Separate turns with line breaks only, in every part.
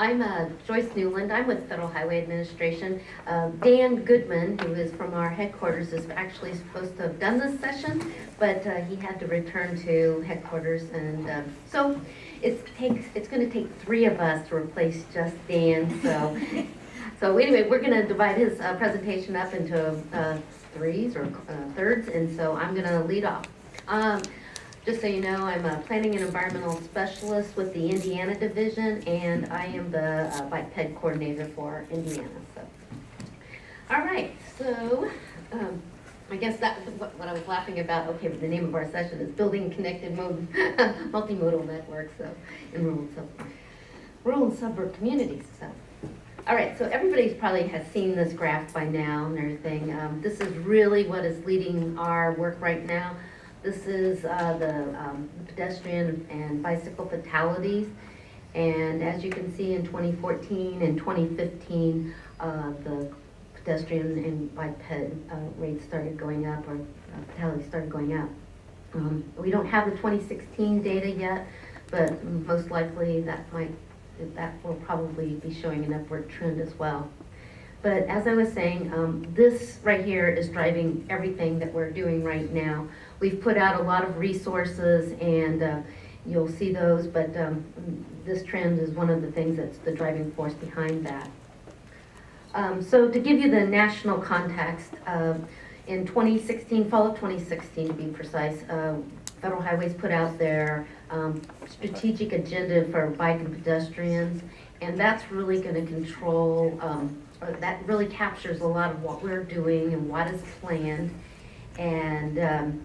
I'm Joyce Newland. I'm with Federal Highway Administration. Dan Goodman, who is from our headquarters, is actually supposed to have done this session, but he had to return to headquarters, and so it's going to take 3 of us to replace just Dan. So anyway, we're going to divide his presentation up into threes or thirds, and so I'm going to lead off. Just so you know, I'm a planning and environmental specialist with the Indiana division, and I am the bike ped coordinator for Indiana. So, all right. So, I guess that's what I was laughing about. Okay, but the name of our session is Building Connected Multimodal Networks in rural and suburb communities. So, all right. So everybody's probably has seen this graph by now and everything. This is really what is leading our work right now. This is the pedestrian and bicycle fatalities, and as you can see in 2014 and 2015, the pedestrian and bike ped rates started going up, or fatalities started going up. We don't have the 2016 data yet, but most likely that will probably be showing an upward trend as well. But as I was saying, this right here is driving everything that we're doing right now. We've put out a lot of resources, and you'll see those, but this trend is one of the things that's the driving force behind that. So to give you the national context, in 2016, fall of 2016 to be precise, Federal Highways put out their strategic agenda for bike and pedestrians, and that's really going to control that really captures a lot of what we're doing and what is planned. And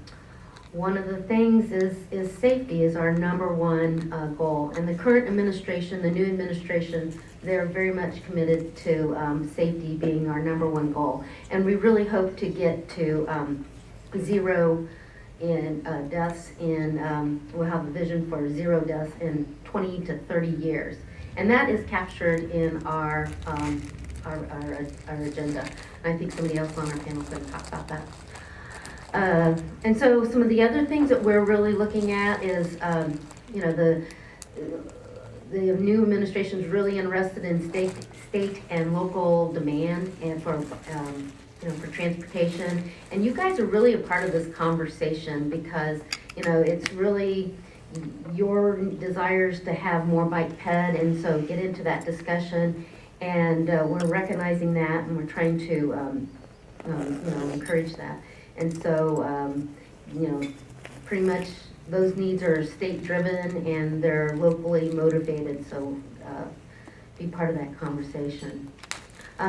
one of the things is safety is our #1 goal. And the current administration, the new administration, they're very much committed to safety being our #1 goal. And we really hope to get to 0 in deaths we'll have a vision for 0 deaths in 20 to 30 years. And that is captured in our agenda. And I think somebody else on our panel is going to talk about that. And so some of the other things that we're really looking at is, the new administration is really interested in state and local demand and for transportation. And you guys are really a part of this conversation because, it's really your desires to have more bike ped, and so get into that discussion. And we're recognizing that, and we're trying to, encourage that. And so, pretty much those needs are state-driven and they're locally motivated. So, be part of that conversation.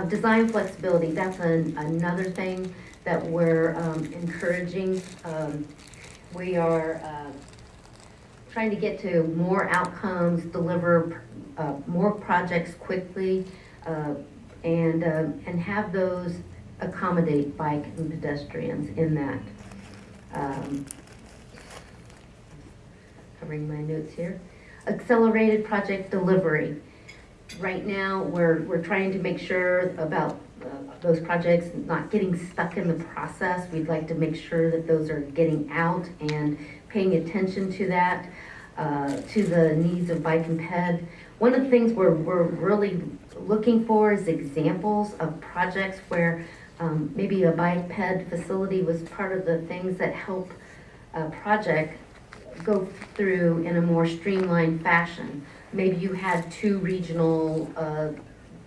Design flexibility, that's another thing that we're encouraging. We are trying to get to more outcomes, deliver more projects quickly, and have those accommodate bike and pedestrians in that. Covering my notes here. Accelerated project delivery. Right now, we're trying to make sure about those projects not getting stuck in the process. We'd like to make sure that those are getting out and paying attention to that, to the needs of bike and ped. One of the things we're really looking for is examples of projects where maybe a bike ped facility was part of the things that help a project go through in a more streamlined fashion. Maybe you had 2 regional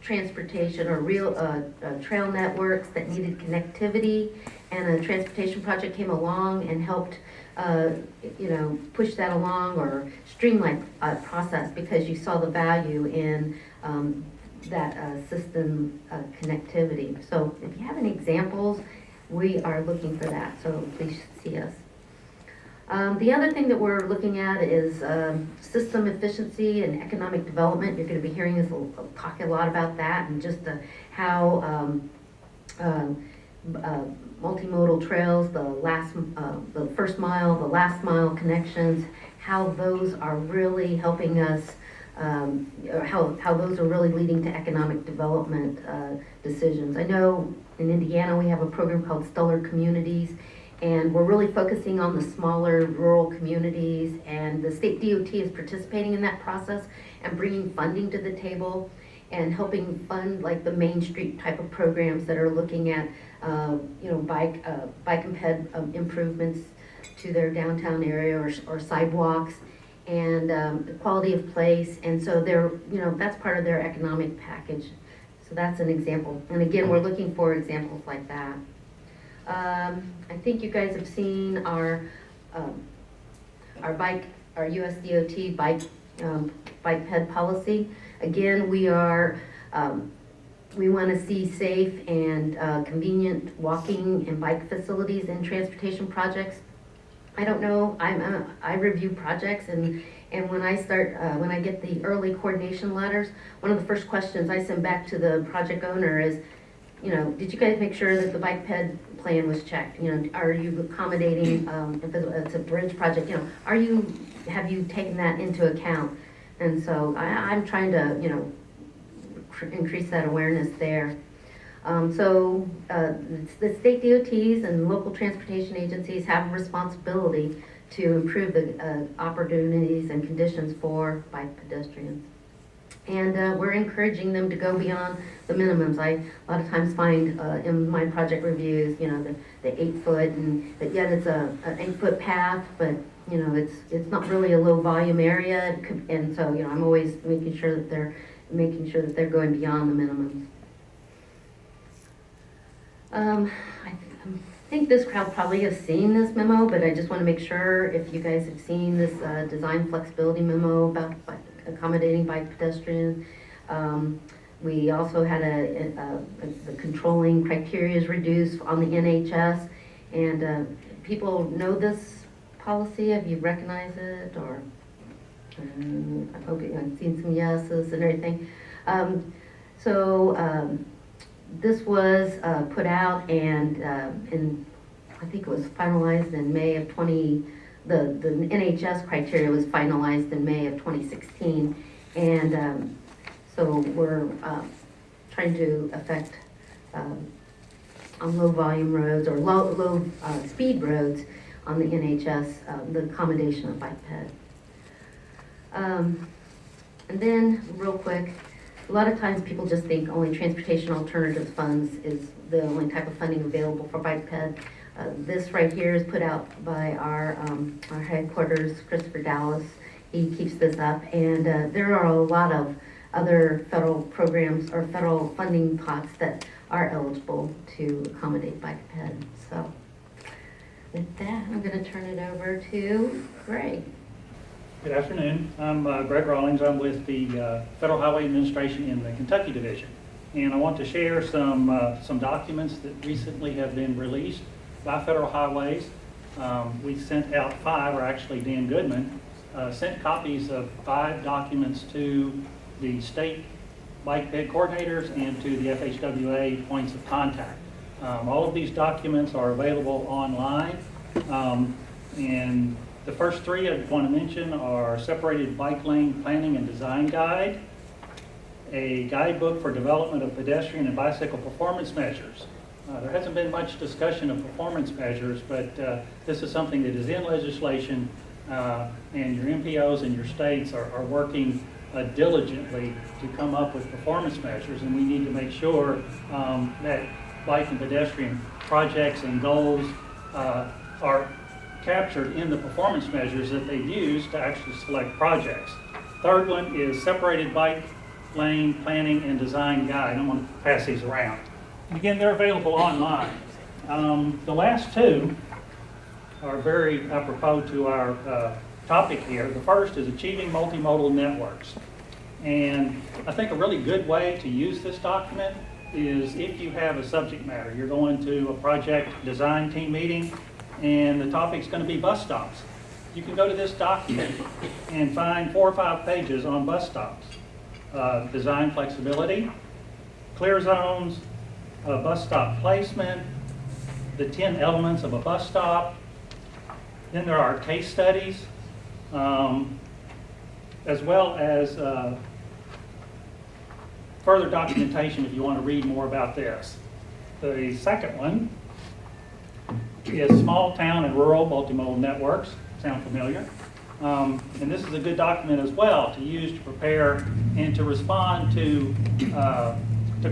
transportation or real trail networks that needed connectivity, and a transportation project came along and helped push that along or streamline process because you saw the value in that system connectivity. So if you have any examples, we are looking for that, so please see us. The other thing that we're looking at is system efficiency and economic development. You're going to be hearing us talk a lot about that, and just how multimodal trails, the first mile, the last mile connections, how those are really helping us, how those are really leading to economic development decisions. I know in Indiana we have a program called Stellar Communities, and we're really focusing on the smaller rural communities, and the state DOT is participating in that process, and bringing funding to the table and helping fund like the Main Street type of programs that are looking at, bike and ped improvements to their downtown area or sidewalks and the quality of place. And so that's part of their economic package. So that's an example. And again, we're looking for examples like that. I think you guys have seen our USDOT bike ped policy. Again, we want to see safe and convenient walking and bike facilities in transportation projects. I don't know, I review projects, and when I get the early coordination letters, one of the first questions I send back to the project owner is, did you guys make sure that the bike ped plan was checked? Are you accommodating, if it's a bridge project, have you taken that into account? And so I'm trying to, increase that awareness there. The state DOTs and local transportation agencies have a responsibility to improve the opportunities and conditions for bike pedestrians. And we're encouraging them to go beyond the minimums. I a lot of times find in my project reviews, the 8 foot, and that yet it's an 8 foot path, but it's not really a low volume area, and so I'm always making sure that they're going beyond the minimums. I think this crowd probably has seen this memo, but I just want to make sure if you guys have seen this design flexibility memo about accommodating bike pedestrians. We also had the controlling criteria is reduced on the NHS, and people know this policy. Have you recognized it, or I hope I've seen some yeses and everything. This was put out and I think it was finalized in May of the NHS criteria was finalized in May of 2016, and so we're trying to affect on low volume roads or low speed roads on the NHS the accommodation of bike ped. And then real quick, a lot of times people just think only transportation alternatives funds is the only type of funding available for bike ped. This right here is put out by our headquarters, Christopher Dallas. He keeps this up, and there are a lot of other federal programs or federal funding pots that are eligible to accommodate bike ped. So with that, I'm going to turn it over to Greg.
Good afternoon. I'm Greg Rawlings. I'm with the Federal Highway Administration in the Kentucky Division, and I want to share some documents that recently have been released by Federal Highways. We sent out 5, or actually Dan Goodman sent copies of 5 documents to the state bike ped coordinators and to the FHWA points of contact. All of these documents are available online, and the first 3 I want to mention are Separated Bike Lane Planning and Design Guide, a guidebook for development of pedestrian and bicycle performance measures. There hasn't been much discussion of performance measures, but this is something that is in legislation, and your MPOs and your states are working diligently to come up with performance measures, and we need to make sure that bike and pedestrian projects and goals are captured in the performance measures that they've used to actually select projects. Third one is Separated Bike Lane Planning and Design Guide. I'm going to pass these around. Again, they're available online. The last 2 are very apropos to our topic here. The first is Achieving Multimodal Networks. And I think a really good way to use this document is if you have a subject matter. You're going to a project design team meeting, and the topic's going to be bus stops. You can go to this document and find 4 or 5 pages on bus stops. Design flexibility, clear zones, bus stop placement, the 10 elements of a bus stop. Then there are case studies, as well as further documentation if you want to read more about this. The second one is Small Town and Rural Multimodal Networks. Sound familiar? And this is a good document as well to use to prepare and to respond to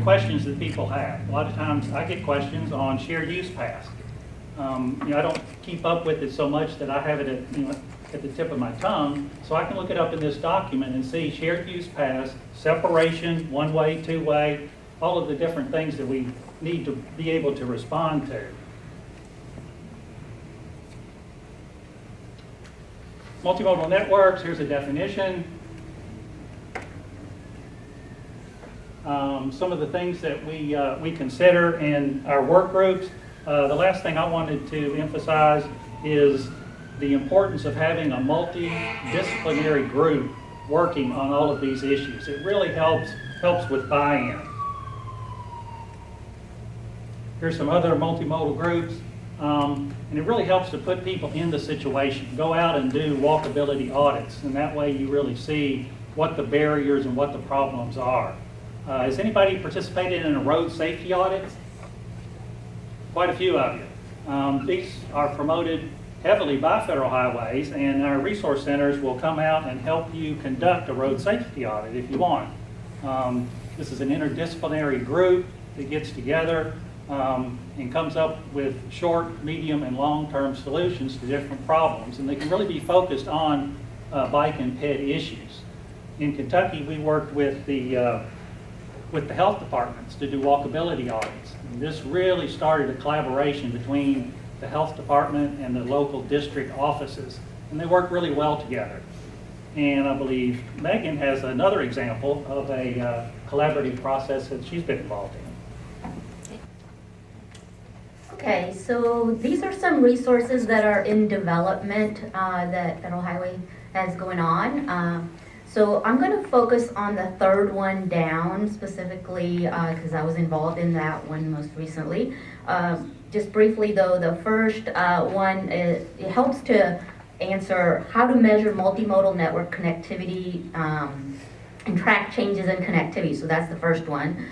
questions that people have. A lot of times I get questions on shared use paths. I don't keep up with it so much that I have it at the tip of my tongue, so I can look it up in this document and see shared use paths, separation, one-way, two-way, all of the different things that we need to be able to respond to. Multimodal networks, here's a definition. Some of the things that we consider in our work groups. The last thing I wanted to emphasize is the importance of having a multidisciplinary group working on all of these issues. It really helps with buy-in. Here's some other multimodal groups, and it really helps to put people in the situation. Go out and do walkability audits, and that way you really see what the barriers and what the problems are. Has anybody participated in a road safety audit? Quite a few of you. These are promoted heavily by Federal Highways, and our resource centers will come out and help you conduct a road safety audit if you want. This is an interdisciplinary group that gets together and comes up with short, medium, and long-term solutions to different problems, and they can really be focused on bike and ped issues. In Kentucky, we worked with the health departments to do walkability audits. And this really started a collaboration between the health department and the local district offices, and they work really well together. And I believe Megan has another example of a collaborative process that she's been involved in.
Okay, so these are some resources that are in development that Federal Highway has going on. So I'm going to focus on the third one down specifically because I was involved in that one most recently. Just briefly though, the first one, it helps to answer how to measure multimodal network connectivity and track changes in connectivity. So that's the first one.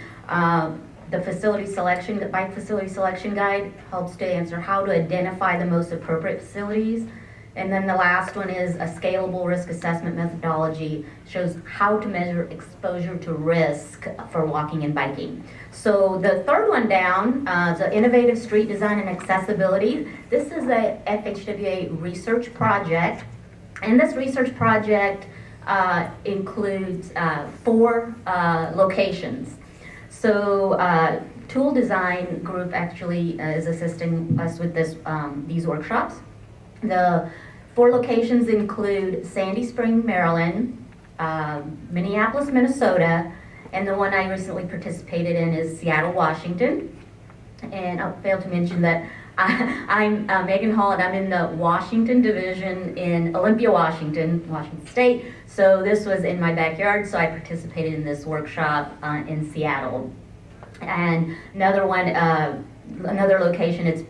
The facility selection, the bike facility selection guide helps to answer how to identify the most appropriate facilities. And then the last one is a scalable risk assessment methodology, shows how to measure exposure to risk for walking and biking. So the third one down, the innovative street design and accessibility. This is a FHWA research project, and this research project includes 4 locations. So Tool Design Group actually is assisting us with these workshops. The 4 locations include Sandy Spring, Maryland, Minneapolis, Minnesota, and the one I recently participated in is Seattle, Washington. And I failed to mention that I'm Megan Hall, and I'm in the Washington division in Olympia, Washington State. So this was in my backyard, so I participated in this workshop in Seattle. And another one, another location is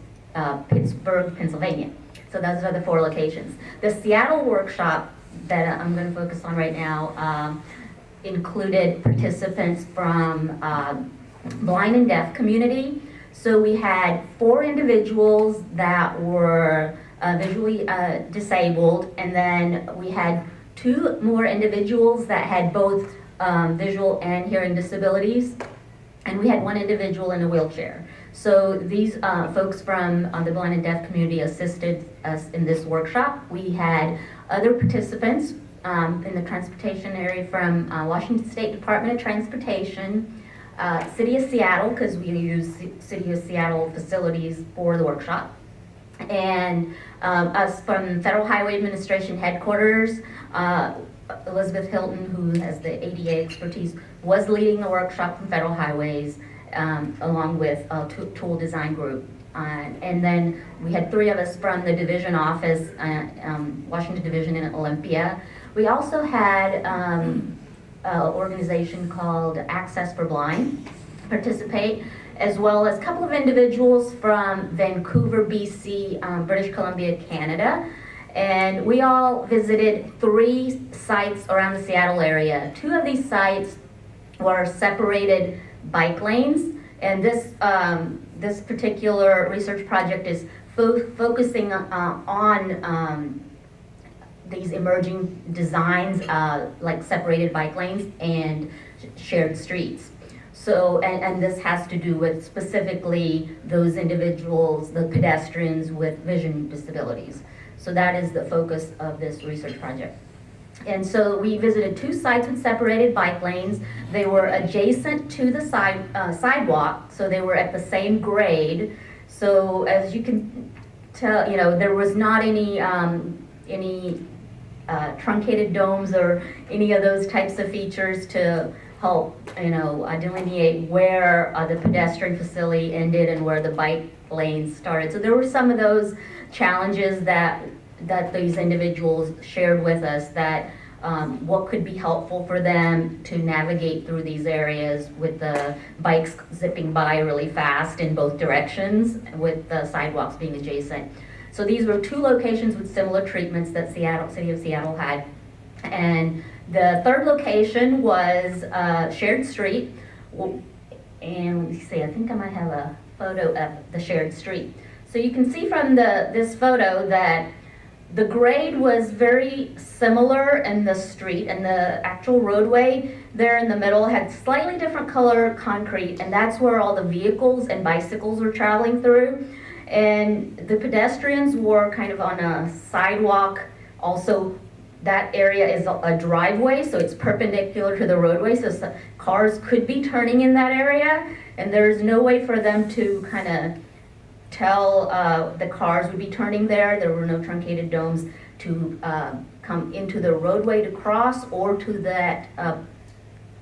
Pittsburgh, Pennsylvania. So those are the 4 locations. The Seattle workshop that I'm going to focus on right now included participants from blind and deaf community. So we had 4 individuals that were visually disabled, and then we had 2 more individuals that had both visual and hearing disabilities, and we had 1 individual in a wheelchair. So these folks from the blind and deaf community assisted us in this workshop. We had other participants in the transportation area from Washington State Department of Transportation, City of Seattle, because we use City of Seattle facilities for the workshop, and us from Federal Highway Administration headquarters. Elizabeth Hilton, who has the ADA expertise, was leading the workshop from Federal Highways, along with Tool Design Group. And then we had 3 of us from the division office, Washington Division in Olympia. We also had an organization called Access for Blind participate, as well as a couple of individuals from Vancouver, BC, British Columbia, Canada. And we all visited 3 sites around the Seattle area. 2 of these sites were separated bike lanes, and this particular research project is focusing on these emerging designs, like separated bike lanes and shared streets. So, and this has to do with specifically those individuals, the pedestrians with vision disabilities. So that is the focus of this research project. And so we visited 2 sites with separated bike lanes. They were adjacent to the sidewalk, so they were at the same grade. So as you can tell, you know, there was not any truncated domes or any of those types of features to help, you know, delineate where the pedestrian facility ended and where the bike lanes started. So there were some of those challenges that these individuals shared with us, that what could be helpful for them to navigate through these areas with the bikes zipping by really fast in both directions, with the sidewalks being adjacent. So these were 2 locations with similar treatments that City of Seattle had. And the third location was shared street. And let me see, I think I might have a photo of the shared street. So you can see from this photo that the grade was very similar in the street, and the actual roadway there in the middle had slightly different color concrete, and that's where all the vehicles and bicycles were traveling through. And the pedestrians were kind of on a sidewalk. Also, that area is a driveway, so it's perpendicular to the roadway, so cars could be turning in that area, and there's no way for them to kind of tell the cars would be turning there. There were no truncated domes to come into the roadway to cross, or to that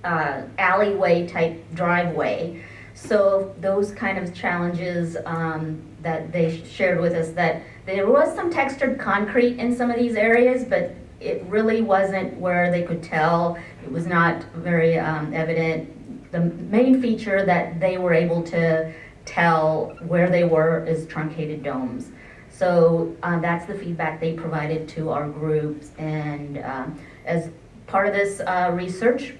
alleyway type driveway. So those kind of challenges that they shared with us, that there was some textured concrete in some of these areas, but it really wasn't where they could tell. It was not very evident. The main feature that they were able to tell where they were is truncated domes. So that's the feedback they provided to our groups. And as part of this research,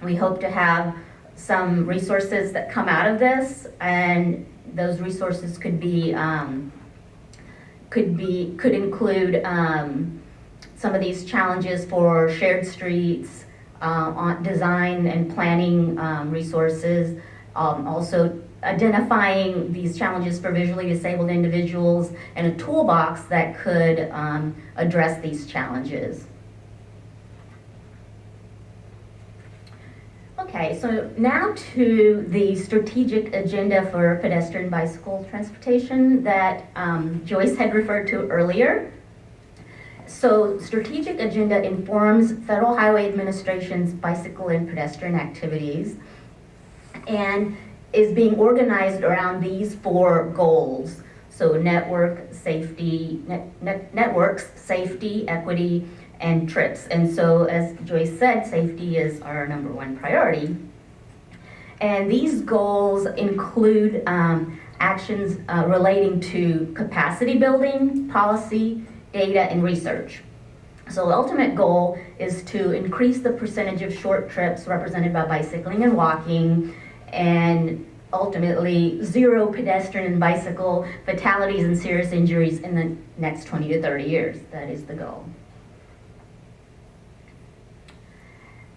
we hope to have some resources that come out of this, and those resources could include some of these challenges for shared streets, on design and planning resources, also identifying these challenges for visually disabled individuals, and a toolbox that could address these challenges. Okay, so now to the strategic agenda for pedestrian bicycle transportation that Joyce had referred to earlier. So strategic agenda informs Federal Highway Administration's bicycle and pedestrian activities, and is being organized around these 4 goals. So networks, safety, equity, and trips. And so, as Joyce said, safety is our #1 priority. And these goals include actions relating to capacity building, policy, data, and research. So the ultimate goal is to increase the percentage of short trips represented by bicycling and walking, and ultimately 0 pedestrian and bicycle fatalities and serious injuries in the next 20 to 30 years. That is the goal.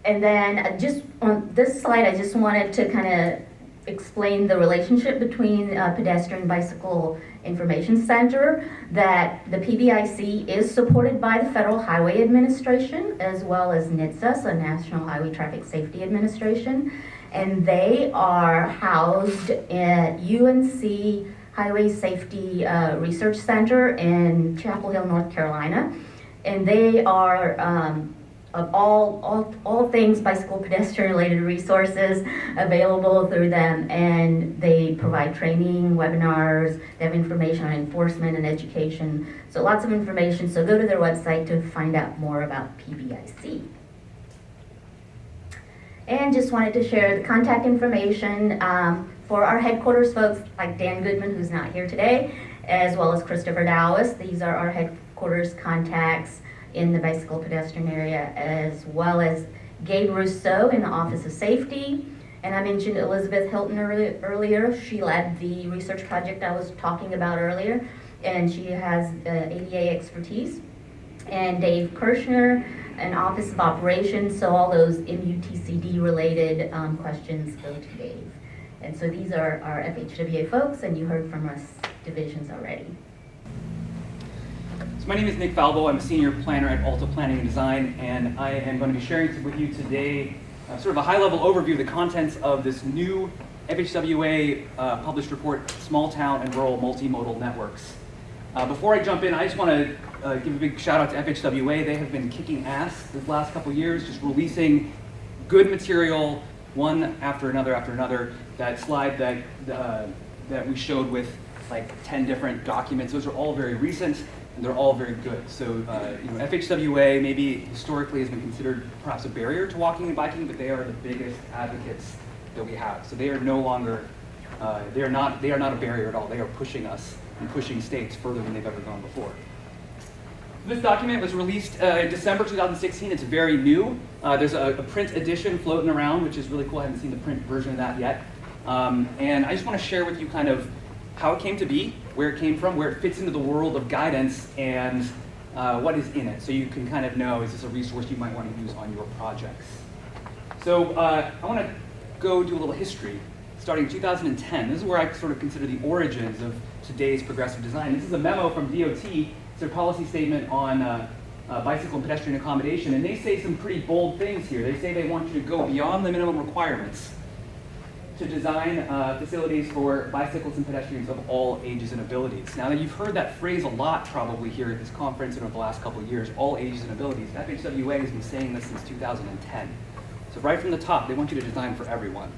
And then just on this slide, I just wanted to kind of explain the relationship between Pedestrian Bicycle Information Center, that the PBIC is supported by the Federal Highway Administration, as well as NHTSA, so National Highway Traffic Safety Administration, and they are housed at UNC Highway Safety Research Center in Chapel Hill, North Carolina, and they are of all things bicycle pedestrian related resources available through them, and they provide training, webinars, they have information on enforcement and education, so lots of information. So go to their website to find out more about PBIC. And just wanted to share the contact information for our headquarters folks like Dan Goodman, who's not here today, as well as Christopher Dowis. These are our headquarters contacts in the bicycle pedestrian area, as well as Gabe Rousseau in the Office of Safety. And I mentioned Elizabeth Hilton earlier. She led the research project I was talking about earlier, and she has ADA expertise. and Dave Kirshner, an Office of Operations, so all those MUTCD related questions go to Dave. And so these are our FHWA folks, and you heard from us divisions already.
So my name is Nick Falvo. I'm a senior planner at Alta Planning and Design, and I am going to be sharing with you today sort of a high-level overview of the contents of this new FHWA published report, Small Town and Rural Multimodal Networks. Before I jump in, I just want to give a big shout out to FHWA. They have been kicking ass this last couple years, just releasing good material, one after another. That slide that we showed with like 10 different documents, those are all very recent and they're all very good. So FHWA maybe historically has been considered perhaps a barrier to walking and biking, but they are the biggest advocates that we have. So they are no longer, they are not a barrier at all. They are pushing us and pushing states further than they've ever gone before. This document was released in December 2016. It's very new. There's a print edition floating around, which is really cool. I haven't seen the print version of that yet. And I just want to share with you kind of how it came to be, where it came from, where it fits into the world of guidance, and what is in it. So you can kind of know, is this a resource you might want to use on your projects? So I want to go do a little history. Starting in 2010, this is where I sort of consider the origins of today's progressive design. This is a memo from DOT. It's their policy statement on bicycle and pedestrian accommodation, and they say some pretty bold things here. They say they want you to go beyond the minimum requirements to design facilities for bicycles and pedestrians of all ages and abilities. Now, you've heard that phrase a lot probably here at this conference and over the last couple of years, all ages and abilities. FHWA has been saying this since 2010. So right from the top, they want you to design for everyone.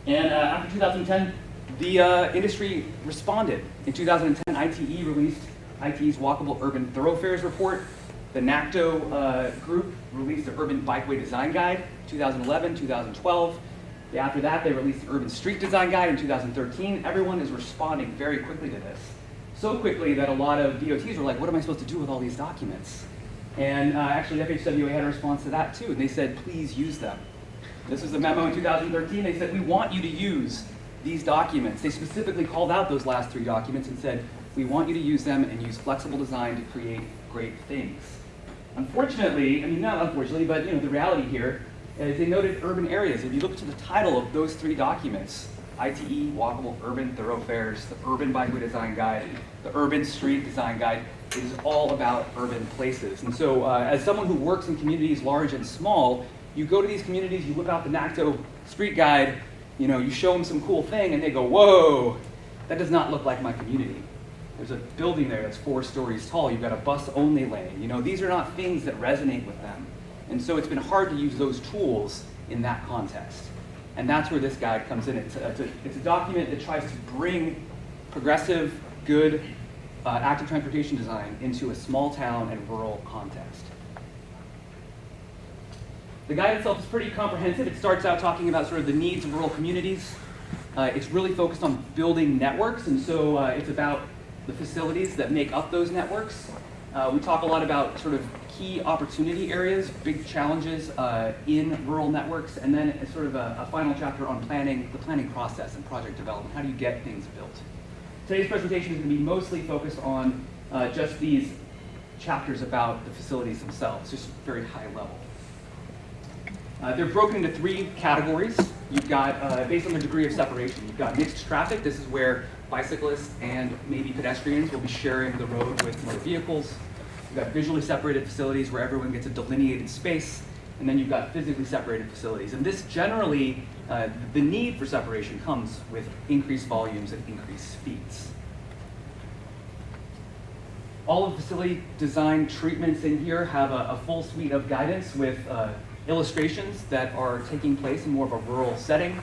And after 2010, the industry responded. In 2010, ITE released ITE's Walkable Urban Thoroughfares Report. The NACTO group released the Urban Bikeway Design Guide, 2011, 2012. After that, they released the Urban Street Design Guide in 2013. Everyone is responding very quickly to this. So quickly that a lot of DOTs were like, what am I supposed to do with all these documents? And actually, FHWA had a response to that too. And they said, please use them. This was a memo in 2013. They said, we want you to use these documents. They specifically called out those last 3 documents and said, we want you to use them and use flexible design to create great things. Unfortunately, I mean, not unfortunately, but the reality here is they noted urban areas. If you look to the title of those 3 documents, ITE, Walkable Urban Thoroughfares, the Urban Bikeway Design Guide, the Urban Street Design Guide, it is all about urban places. And so as someone who works in communities large and small, you go to these communities, you whip out the NACTO Street Guide, you show them some cool thing, and they go, whoa, that does not look like my community. There's a building there that's 4 stories tall. You've got a bus-only lane. These are not things that resonate with them. And so it's been hard to use those tools in that context. And that's where this guide comes in. It's a document that tries to bring progressive, good, active transportation design into a small town and rural context. The guide itself is pretty comprehensive. It starts out talking about sort of the needs of rural communities. It's really focused on building networks, and so it's about the facilities that make up those networks. We talk a lot about sort of key opportunity areas, big challenges in rural networks, and then it's sort of a final chapter on planning, the planning process and project development. How do you get things built? Today's presentation is going to be mostly focused on just these chapters about the facilities themselves, just very high level. They're broken into 3 categories. You've got, based on their degree of separation, you've got mixed traffic. This is where bicyclists and maybe pedestrians will be sharing the road with motor vehicles. You've got visually separated facilities where everyone gets a delineated space. And then you've got physically separated facilities. And this generally, the need for separation comes with increased volumes and increased speeds. All of the facility design treatments in here have a full suite of guidance with illustrations that are taking place in more of a rural setting.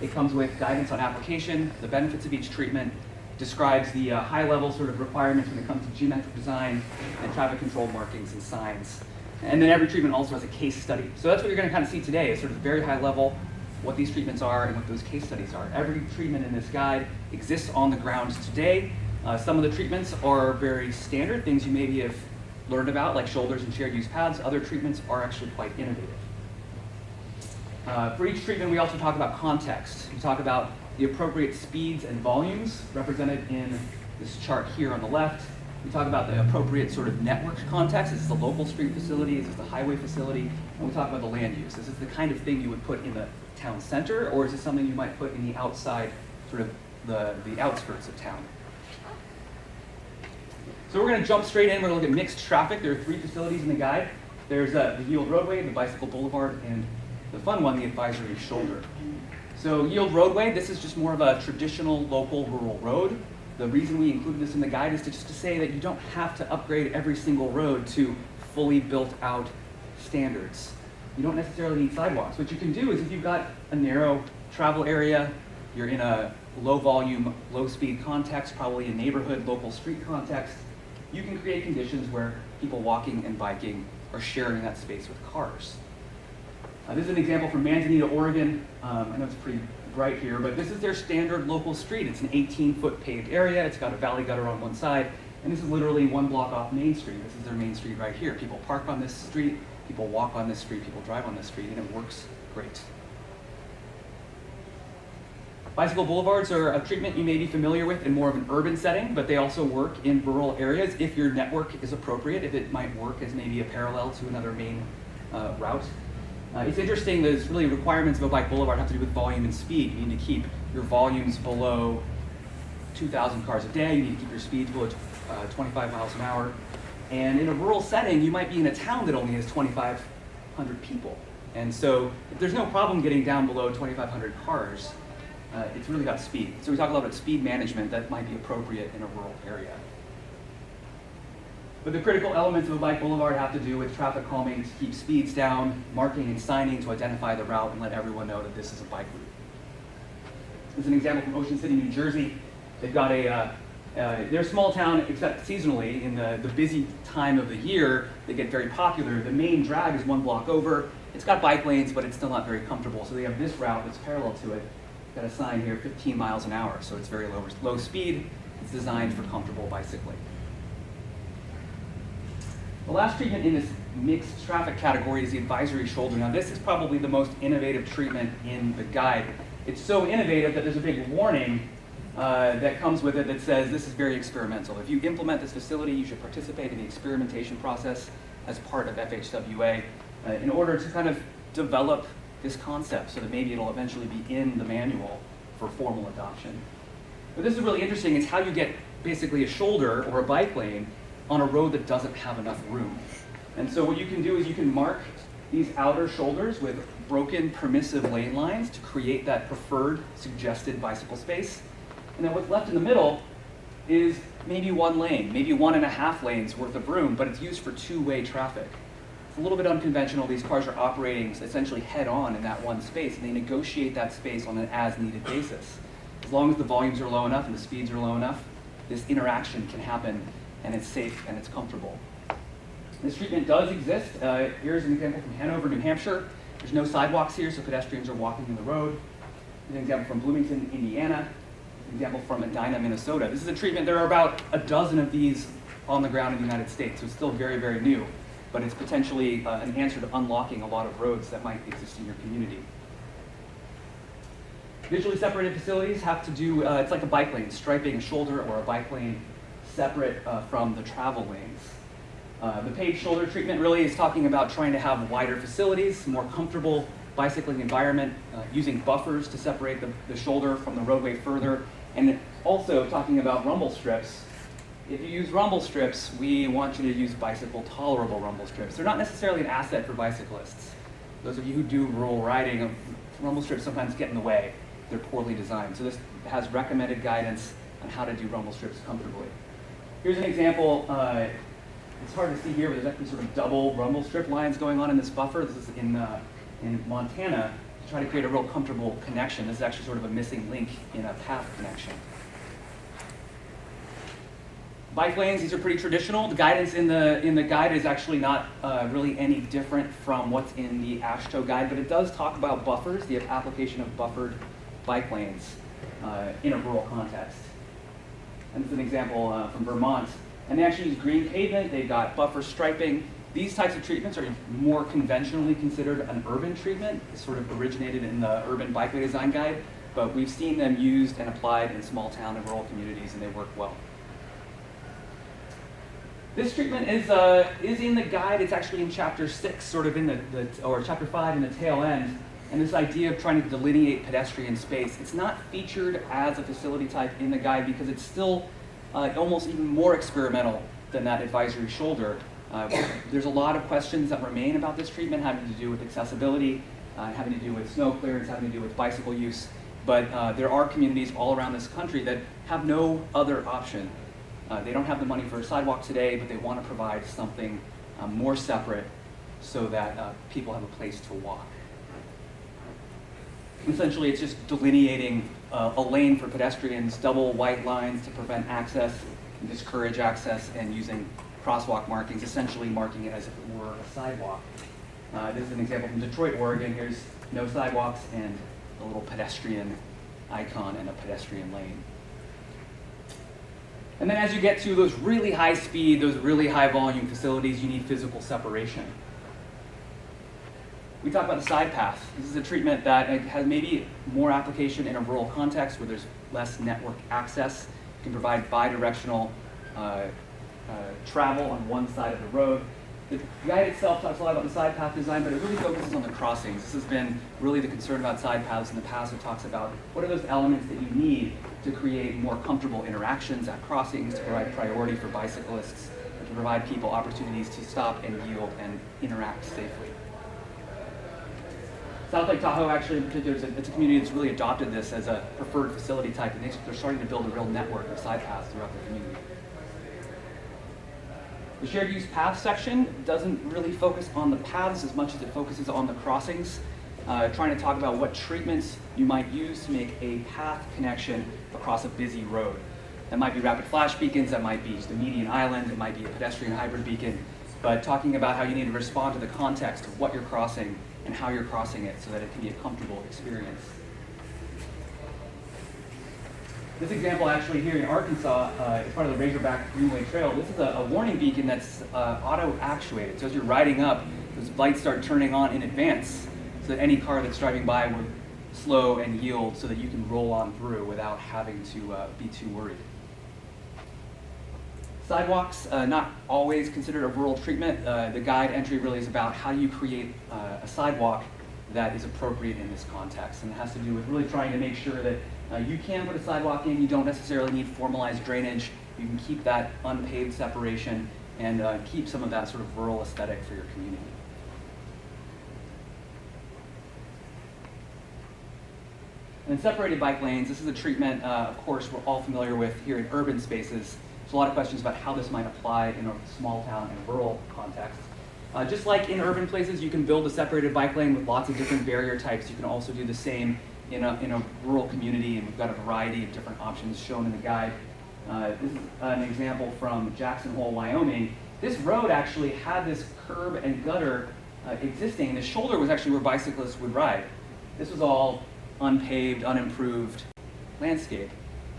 It comes with guidance on application, the benefits of each treatment, describes the high-level sort of requirements when it comes to geometric design and traffic control markings and signs. And then every treatment also has a case study. So that's what you're going to kind of see today, is sort of very high level, what these treatments are and what those case studies are. Every treatment in this guide exists on the ground today. Some of the treatments are very standard, things you maybe have learned about, like shoulders and shared use paths. Other treatments are actually quite innovative. For each treatment, we also talk about context. We talk about the appropriate speeds and volumes represented in this chart here on the left, We talk about the appropriate sort of network context. Is this the local street facility? Is this the highway facility? And we talk about the land use. Is this the kind of thing you would put in the town center, or is it something you might put in the outside, sort of the outskirts of town? So we're going to jump straight in. We're going to look at mixed traffic. There are 3 facilities in the guide. There's the Yield Roadway, the Bicycle Boulevard, and the fun one, the Advisory Shoulder. So Yield Roadway, this is just more of a traditional local rural road. The reason we included this in the guide is just to say that you don't have to upgrade every single road to fully built out standards. You don't necessarily need sidewalks. What you can do is if you've got a narrow travel area, you're in a low volume, low speed context, probably a neighborhood, local street context, you can create conditions where people walking and biking are sharing that space with cars. This is an example from Manzanita, Oregon. I know it's pretty bright here, but this is their standard local street. It's an 18-foot paved area. It's got a valley gutter on one side, and this is literally 1 block off Main Street. This is their main street right here. People park on this street, people walk on this street, people drive on this street, and it works great. Bicycle boulevards are a treatment you may be familiar with in more of an urban setting, but they also work in rural areas if your network is appropriate, if it might work as maybe a parallel to another main route. It's interesting, there's really requirements of a bike boulevard have to do with volume and speed. You need to keep your volumes below 2,000 cars a day. You need to keep your speeds below 25 miles an hour. And in a rural setting, you might be in a town that only has 2,500 people. And so if there's no problem getting down below 2,500 cars, it's really about speed. So we talk a lot about speed management that might be appropriate in a rural area. But the critical elements of a bike boulevard have to do with traffic calming to keep speeds down, marking and signing to identify the route and let everyone know that this is a bike route. This is an example from Ocean City, New Jersey. They've got they're a small town, except seasonally. In the busy time of the year, they get very popular. The main drag is 1 block over. It's got bike lanes, but it's still not very comfortable. So they have this route that's parallel to it. Got a sign here, 15 miles an hour, so it's very low speed. It's designed for comfortable bicycling. The last treatment in this mixed traffic category is the advisory shoulder. Now this is probably the most innovative treatment in the guide. It's so innovative that there's a big warning that comes with it that says this is very experimental. If you implement this facility, you should participate in the experimentation process as part of FHWA in order to kind of develop this concept so that maybe it'll eventually be in the manual for formal adoption. But this is really interesting, is how you get basically a shoulder or a bike lane on a road that doesn't have enough room. And so what you can do is you can mark these outer shoulders with broken permissive lane lines to create that preferred suggested bicycle space. And then what's left in the middle is maybe 1 lane, maybe 1.5 lanes worth of room, but it's used for 2-way traffic. It's a little bit unconventional. These cars are operating essentially head-on in that one space, and they negotiate that space on an as-needed basis. As long as the volumes are low enough and the speeds are low enough, this interaction can happen, and it's safe and it's comfortable. This treatment does exist. Here's an example from Hanover, New Hampshire. There's no sidewalks here, so pedestrians are walking in the road. Here's an example from Bloomington, Indiana. An example from Edina, Minnesota. This is a treatment, there are about a dozen of these on the ground in the United States, so it's still very, very new, but it's potentially an answer to unlocking a lot of roads that might exist in your community. Visually separated facilities have to do, it's like a bike lane, striping a shoulder or a bike lane separate from the travel lanes. The paved shoulder treatment really is talking about trying to have wider facilities, more comfortable bicycling environment, using buffers to separate the shoulder from the roadway further, and also talking about rumble strips. If you use rumble strips, we want you to use bicycle tolerable rumble strips. They're not necessarily an asset for bicyclists. Those of you who do rural riding, rumble strips sometimes get in the way. They're poorly designed. So this has recommended guidance on how to do rumble strips comfortably. Here's an example. It's hard to see here, but there's actually sort of double rumble strip lines going on in this buffer. This is in Montana to try to create a real comfortable connection. This is actually sort of a missing link in a path connection. Bike lanes, these are pretty traditional. The guidance in the guide is actually not really any different from what's in the AASHTO guide, but it does talk about buffers, the application of buffered bike lanes in a rural context. And this is an example from Vermont. And they actually use green pavement, they've got buffer striping. These types of treatments are more conventionally considered an urban treatment. It sort of originated in the Urban Bikeway Design Guide, but we've seen them used and applied in small town and rural communities, and they work well. This treatment is in the guide. It's actually in chapter 6, sort of in or chapter 5 in the tail end. And this idea of trying to delineate pedestrian space, it's not featured as a facility type in the guide because it's still almost even more experimental than that advisory shoulder. There's a lot of questions that remain about this treatment having to do with accessibility, having to do with snow clearance, having to do with bicycle use. But there are communities all around this country that have no other option. They don't have the money for a sidewalk today, but they want to provide something more separate so that people have a place to walk. Essentially, it's just delineating a lane for pedestrians, double white lines to prevent access, and discourage access, and using crosswalk markings, essentially marking it as if it were a sidewalk. This is an example from Detroit, Oregon. Here's no sidewalks and a little pedestrian icon and a pedestrian lane. And then as you get to those really high speed, those really high volume facilities, you need physical separation. We talk about the side path. This is a treatment that has maybe more application in a rural context where there's less network access. You can provide bi-directional travel on one side of the road. The guide itself talks a lot about the side path design, but it really focuses on the crossings. This has been really the concern about side paths in the past. It talks about what are those elements that you need to create more comfortable interactions at crossings, to provide priority for bicyclists, and to provide people opportunities to stop and yield and interact safely. South Lake Tahoe, actually, in particular, it's a community that's really adopted this as a preferred facility type, and they're starting to build a real network of side paths throughout their community. The shared use path section doesn't really focus on the paths as much as it focuses on the crossings, trying to talk about what treatments you might use to make a path connection across a busy road. That might be rapid flash beacons, that might be just a median island, it might be a pedestrian hybrid beacon, but talking about how you need to respond to the context of what you're crossing and how you're crossing it so that it can be a comfortable experience. This example actually here in Arkansas is part of the Razorback Greenway Trail. This is a warning beacon that's auto-actuated. So as you're riding up, those lights start turning on in advance so that any car that's driving by would slow and yield so that you can roll on through without having to be too worried. Sidewalks, not always considered a rural treatment. The guide entry really is about how do you create a sidewalk that is appropriate in this context. And it has to do with really trying to make sure that you can put a sidewalk in. You don't necessarily need formalized drainage. You can keep that unpaved separation and keep some of that sort of rural aesthetic for your community. And then separated bike lanes, this is a treatment, of course, we're all familiar with here in urban spaces. There's a lot of questions about how this might apply in a small town and rural context. Just like in urban places, you can build a separated bike lane with lots of different barrier types. You can also do the same in a rural community, and we've got a variety of different options shown in the guide. This is an example from Jackson Hole, Wyoming. This road actually had this curb and gutter existing. The shoulder was actually where bicyclists would ride. This was all unpaved, unimproved landscape.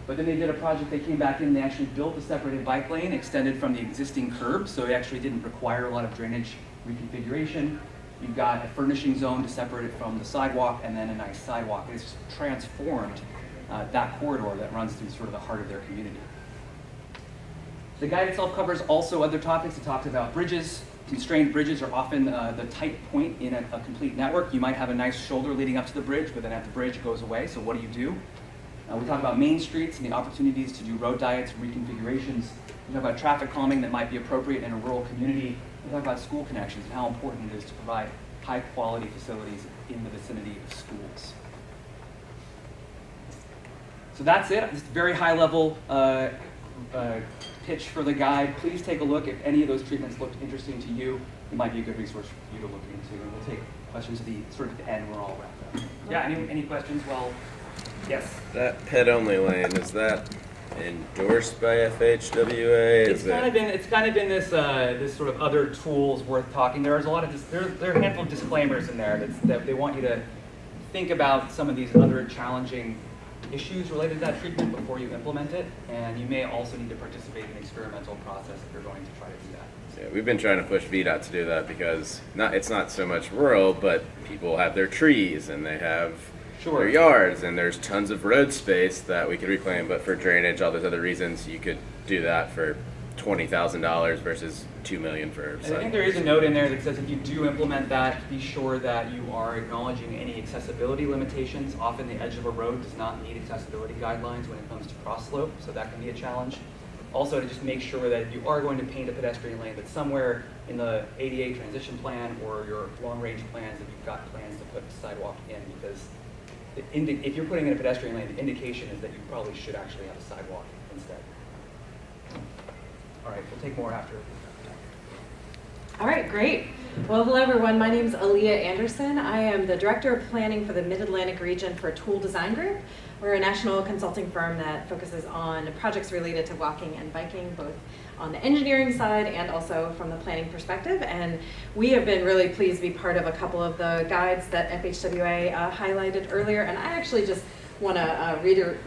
But then they did a project, they came back in, they actually built a separated bike lane extended from the existing curb, so it actually didn't require a lot of drainage reconfiguration. You've got a furnishing zone to separate it from the sidewalk, and then a nice sidewalk. It's transformed that corridor that runs through sort of the heart of their community. The guide itself covers also other topics. It talks about bridges. Constrained bridges are often the tight point in a complete network. You might have a nice shoulder leading up to the bridge, but then at the bridge it goes away, so what do? We talk about main streets and the opportunities to do road diets and reconfigurations. We talk about traffic calming that might be appropriate in a rural community. We talk about school connections and how important it is to provide high quality facilities in the vicinity of schools. So that's it. Just a very high level pitch for the guide. Please take a look. If any of those treatments looked interesting to you, it might be a good resource for you to look into. And we'll take questions at the sort of the end. We're all wrapped up. Yeah, any questions? Well, yes.
That ped-only lane, is that endorsed by FHWA?
It's kind of been this this sort of other tools worth talking. There's a lot of there are a handful of disclaimers in there that they want you to think about some of these other challenging issues related to that treatment before you implement it, and you may also need to participate in the experimental process if you're going to try to do that.
Yeah, we've been trying to push VDOT to do that because it's not so much rural, but people have their trees and they have their yards, and there's tons of road space that we could reclaim, but for drainage, all those other reasons, you could do that for $20,000 versus $2 million for
I think
sidewalks.
there is a note in there that says if you do implement that, be sure that you are acknowledging any accessibility limitations. Often the edge of a road does not meet accessibility guidelines when it comes to cross slope, so that can be a challenge. Also, to just make sure that you are going to paint a pedestrian lane, that somewhere in the ADA transition plan or your long-range plans, that you've got plans to put the sidewalk in, because if you're putting in a pedestrian lane, the indication is that you probably should actually have a sidewalk instead. All right, we'll take more after.
All right, great. Well, hello everyone. My name is Aaliyah Anderson. I am the Director of Planning for the Mid-Atlantic region for Tool Design Group. We're a national consulting firm that focuses on projects related to walking and biking, both on the engineering side and also from the planning perspective. And we have been really pleased to be part of a couple of the guides that FHWA highlighted earlier. And I actually just want to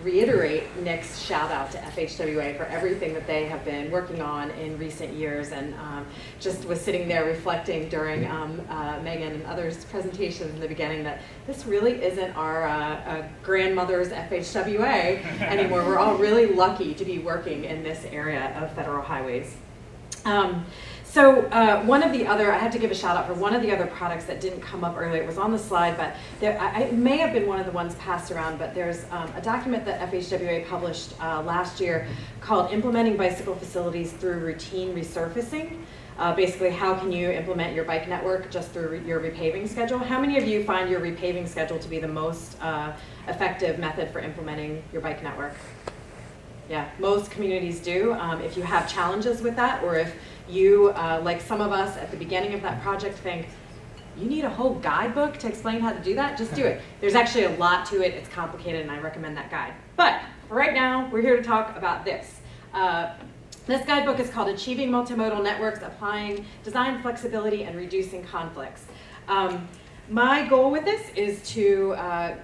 reiterate Nick's shout out to FHWA for everything that they have been working on in recent years, and just was sitting there reflecting during Megan and others' presentations in the beginning that this really isn't our grandmother's FHWA anymore. We're all really lucky to be working in this area of federal highways. So one of the other, I had to give a shout out for one of the other products that didn't come up earlier. It was on the slide, but it may have been one of the ones passed around, but there's a document that FHWA published last year called Implementing Bicycle Facilities Through Routine Resurfacing. Basically, how can you implement your bike network just through your repaving schedule? How many of you find your repaving schedule to be the most effective method for implementing your bike network? Yeah, most communities do. If you have challenges with that, or if you, like some of us at the beginning of that project, think, you need a whole guidebook to explain how to do that, just do it. There's actually a lot to it. It's complicated, and I recommend that guide. But for right now, we're here to talk about this. This guidebook is called Achieving Multimodal Networks, Applying Design Flexibility and Reducing Conflicts. My goal with this is to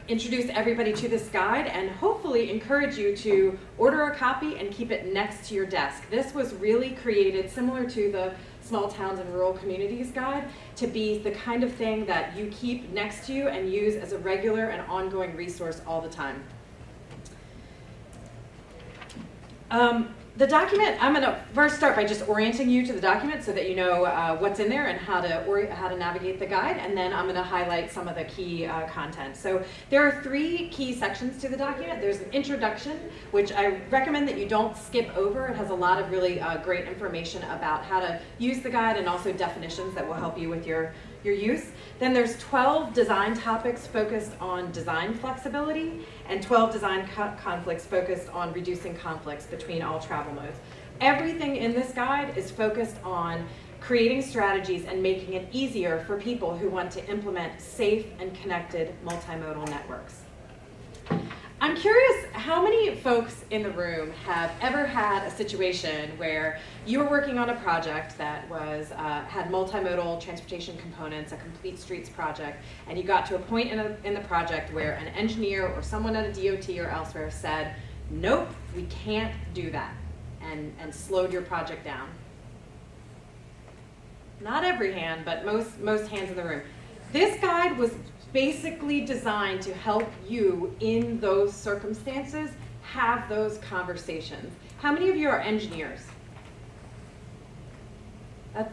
introduce everybody to this guide and hopefully encourage you to order a copy and keep it next to your desk. This was really created similar to the Small Towns and Rural Communities Guide to be the kind of thing that you keep next to you and use as a regular and ongoing resource all the time. The document, I'm going to first start by just orienting you to the document so that you know what's in there and how to navigate the guide, and then I'm going to highlight some of the key content. So there are 3 key sections to the document. There's an introduction, which I recommend that you don't skip over. It has a lot of really great information about how to use the guide and also definitions that will help you with your use. Then there's 12 design topics focused on design flexibility and 12 design conflicts focused on reducing conflicts between all travel modes. Everything in this guide is focused on creating strategies and making it easier for people who want to implement safe and connected multimodal networks. I'm curious how many folks in the room have ever had a situation where you were working on a project that was had multimodal transportation components, a complete streets project, and you got to a point in the project where an engineer or someone at a DOT or elsewhere said, nope, we can't do that, and slowed your project down. Not every hand, but most hands in the room. This guide was basically designed to help you in those circumstances have those conversations. How many of you are engineers?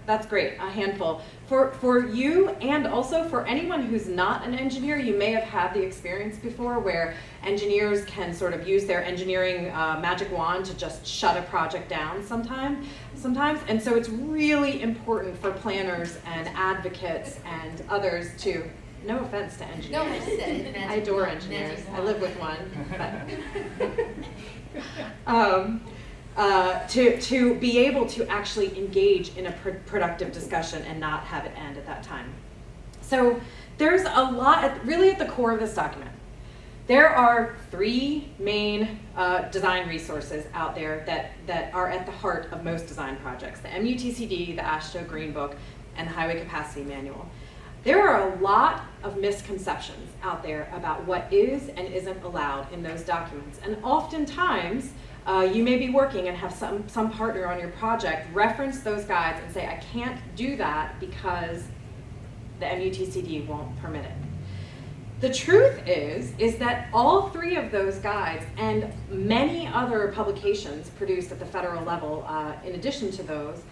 That's great, a handful. For you, and also for anyone who's not an engineer, you may have had the experience before where engineers can sort of use their engineering magic wand to just shut a project down sometimes. And so it's really important for planners and advocates and others to, no offense to engineers. I adore engineers. I live with one. To be able to actually engage in a productive discussion and not have it end at that time. So there's a lot, really at the core of this document. There are 3 main design resources out there that are at the heart of most design projects: the MUTCD, the AASHTO Green Book, and the Highway Capacity Manual. There are a lot of misconceptions out there about what is and isn't allowed in those documents. And oftentimes, you may be working and have some partner on your project reference those guides and say, I can't do that because the MUTCD won't permit it. The truth is that all three of those guides and many other publications produced at the federal level, in addition to those,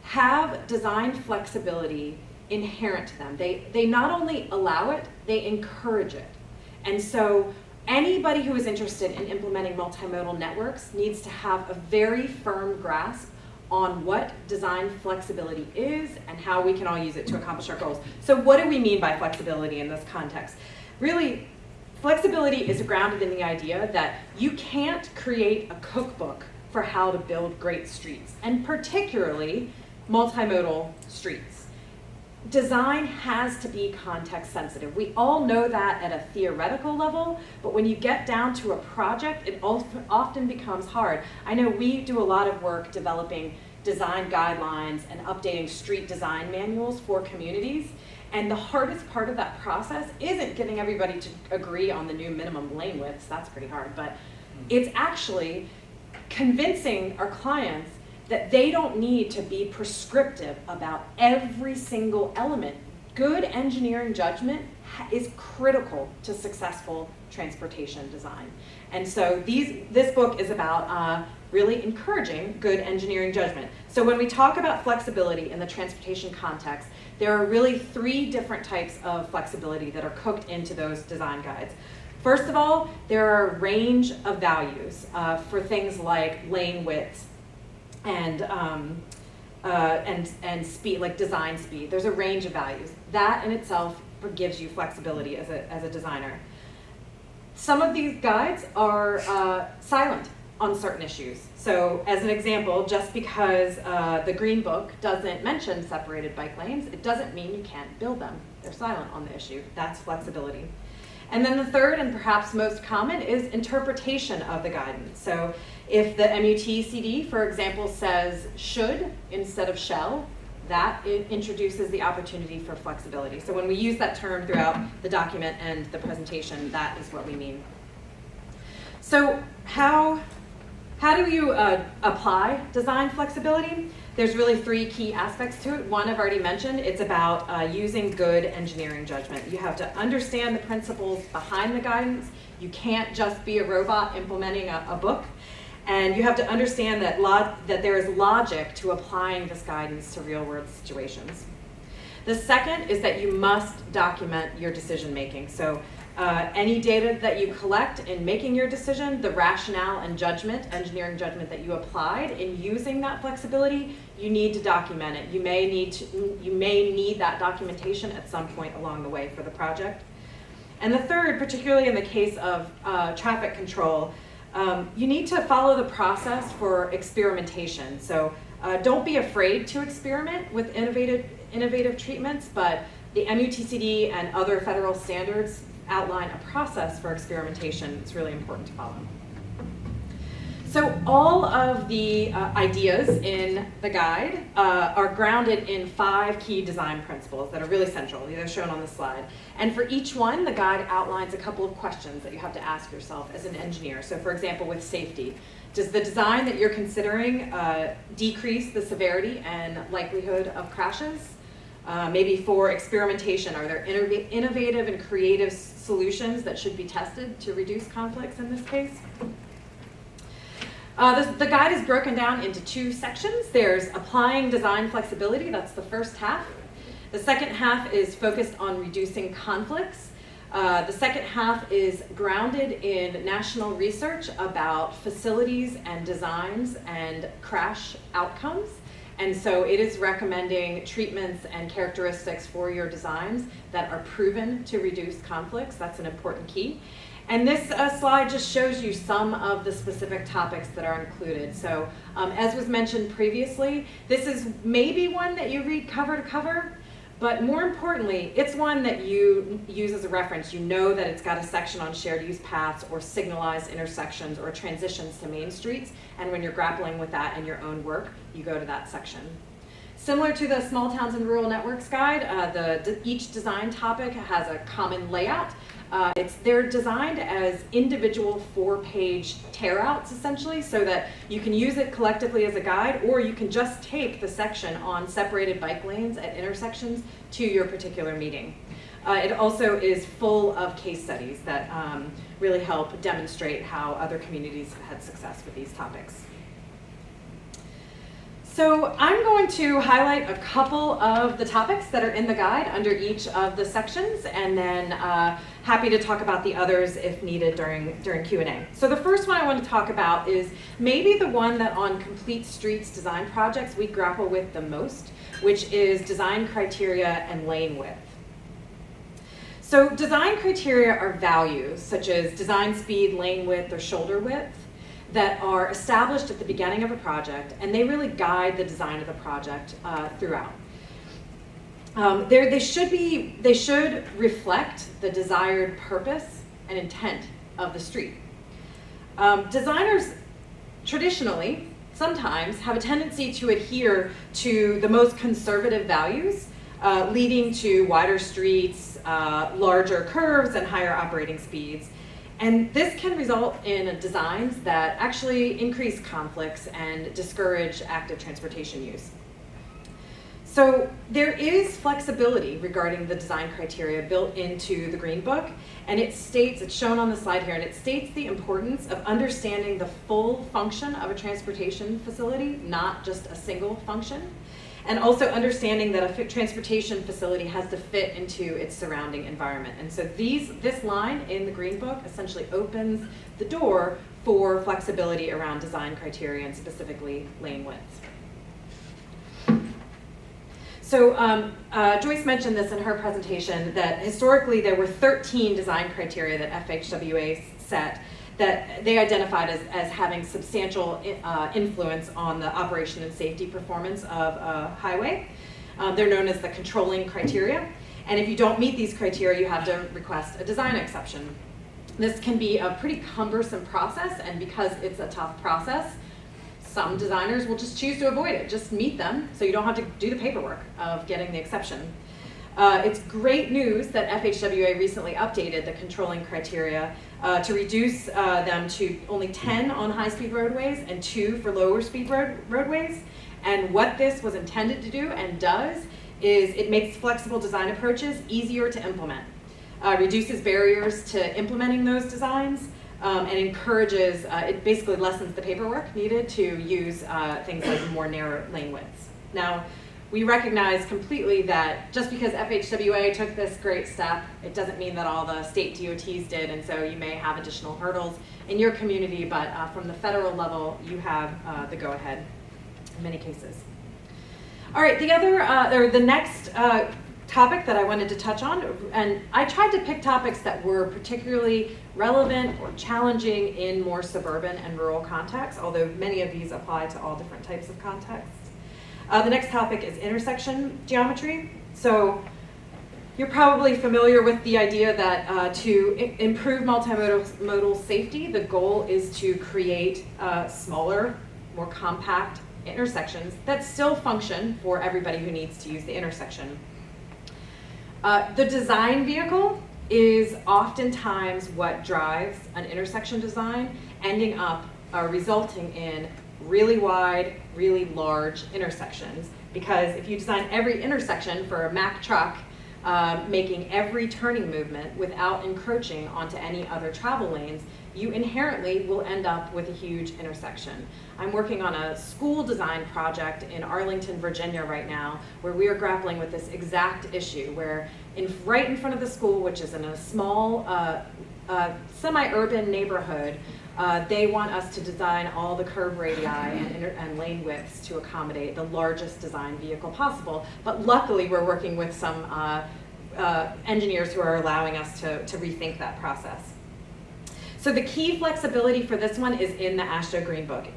have design flexibility inherent to them. They not only allow it, they encourage it. And so anybody who is interested in implementing multimodal networks needs to have a very firm grasp on what design flexibility is and how we can all use it to accomplish our goals. So what do we mean by flexibility in this context? Really, flexibility is grounded in the idea that you can't create a cookbook for how to build great streets, and particularly multimodal streets. Design has to be context sensitive. We all know that at a theoretical level, but when you get down to a project, it often becomes hard. I know we do a lot of work developing design guidelines and updating street design manuals for communities, and the hardest part of that process isn't getting everybody to agree on the new minimum lane widths, that's pretty hard, but it's actually convincing our clients that they don't need to be prescriptive about every single element. Good engineering judgment is critical to successful transportation design. And so this book is about really encouraging good engineering judgment. So when we talk about flexibility in the transportation context, there are really three different types of flexibility that are cooked into those design guides. First of all, there are a range of values for things like lane widths, and speed, like design speed. There's a range of values. That in itself gives you flexibility as a designer. Some of these guides are silent on certain issues. So as an example, just because the Green Book doesn't mention separated bike lanes, it doesn't mean you can't build them. They're silent on the issue. That's flexibility. And then the third and perhaps most common is interpretation of the guidance. So if the MUTCD, for example, says should instead of shall, that introduces the opportunity for flexibility. So when we use that term throughout the document and the presentation, that is what we mean. So how do you apply design flexibility? There's really three key aspects to it. One I've already mentioned. It's about using good engineering judgment. You have to understand the principles behind the guidance. You can't just be a robot implementing a book. And you have to understand that there is logic to applying this guidance to real-world situations. The second is that you must document your decision making. So any data that you collect in making your decision, the rationale and judgment, engineering judgment that you applied in using that flexibility, you need to document it. You may need that documentation at some point along the way for the project. And the third, particularly in the case of traffic control, you need to follow the process for experimentation. So don't be afraid to experiment with innovative treatments, but the MUTCD and other federal standards outline a process for experimentation. It's really important to follow. So all of the ideas in the guide are grounded in 5 key design principles that are really central. They're shown on the slide. And for each one, the guide outlines a couple of questions that you have to ask yourself as an engineer. So for example, with safety, does the design that you're considering decrease the severity and likelihood of crashes? Maybe for experimentation, are there innovative and creative solutions that should be tested to reduce conflicts in this case? The guide is broken down into 2 sections. There's applying design flexibility, that's the first half. The second half is focused on reducing conflicts. The second half is grounded in national research about facilities and designs and crash outcomes. And so it is recommending treatments and characteristics for your designs that are proven to reduce conflicts. That's an important key. And this slide just shows you some of the specific topics that are included. So as was mentioned previously, this is maybe one that you read cover to cover, but more importantly, it's one that you use as a reference. You know that it's got a section on shared use paths or signalized intersections or transitions to main streets. And when you're grappling with that in your own work, you go to that section. Similar to the Small Towns and Rural Networks guide, each design topic has a common layout. They're designed as individual 4-page tear-outs, essentially, so that you can use it collectively as a guide, or you can just take the section on separated bike lanes at intersections to your particular meeting. It also is full of case studies that really help demonstrate how other communities have had success with these topics. So I'm going to highlight a couple of the topics that are in the guide under each of the sections, and then happy to talk about the others if needed during Q&A. So the first one I want to talk about is maybe the one that on complete streets design projects we grapple with the most, which is design criteria and lane width. So design criteria are values such as design speed, lane width, or shoulder width that are established at the beginning of a project, and they really guide the design of the project throughout. They should reflect the desired purpose and intent of the street. Designers traditionally, sometimes, have a tendency to adhere to the most conservative values, leading to wider streets, larger curves, and higher operating speeds. And this can result in designs that actually increase conflicts and discourage active transportation use. So there is flexibility regarding the design criteria built into the Green Book, and it states, it's shown on the slide here, and it states the importance of understanding the full function of a transportation facility, not just a single function, and also understanding that a transportation facility has to fit into its surrounding environment. And so this line in the Green Book essentially opens the door for flexibility around design criteria and specifically lane widths. So Joyce mentioned this in her presentation, that historically there were 13 design criteria that FHWA set that they identified as having substantial influence on the operation and safety performance of a highway. They're known as the controlling criteria. And if you don't meet these criteria, you have to request a design exception. This can be a pretty cumbersome process, and because it's a tough process, some designers will just choose to avoid it. Just meet them so you don't have to do the paperwork of getting the exception. It's great news that FHWA recently updated the controlling criteria to reduce them to only 10 on high-speed roadways and 2 for lower-speed roadways. And what this was intended to do and does is it makes flexible design approaches easier to implement, reduces barriers to implementing those designs, and encourages, it basically lessens the paperwork needed to use things like more narrow lane widths. Now, we recognize completely that just because FHWA took this great step, it doesn't mean that all the state DOTs did, and so you may have additional hurdles in your community, but from the federal level, you have the go-ahead in many cases. All right, the next topic that I wanted to touch on, and I tried to pick topics that were particularly relevant or challenging in more suburban and rural contexts, although many of these apply to all different types of contexts. The next topic is intersection geometry. So you're probably familiar with the idea that to improve multimodal safety, the goal is to create smaller, more compact intersections that still function for everybody who needs to use the intersection. The design vehicle is oftentimes what drives an intersection design, ending up resulting in really wide, really large intersections. Because if you design every intersection for a Mack truck, making every turning movement without encroaching onto any other travel lanes, you inherently will end up with a huge intersection. I'm working on a school design project in Arlington, Virginia right now, where we are grappling with this exact issue, where right in front of the school, which is in a small, semi-urban neighborhood, they want us to design all the curb radii and lane widths to accommodate the largest design vehicle possible. But luckily, we're working with some engineers who are allowing us to rethink that process. So the key flexibility for this one is in the AASHTO Green Book.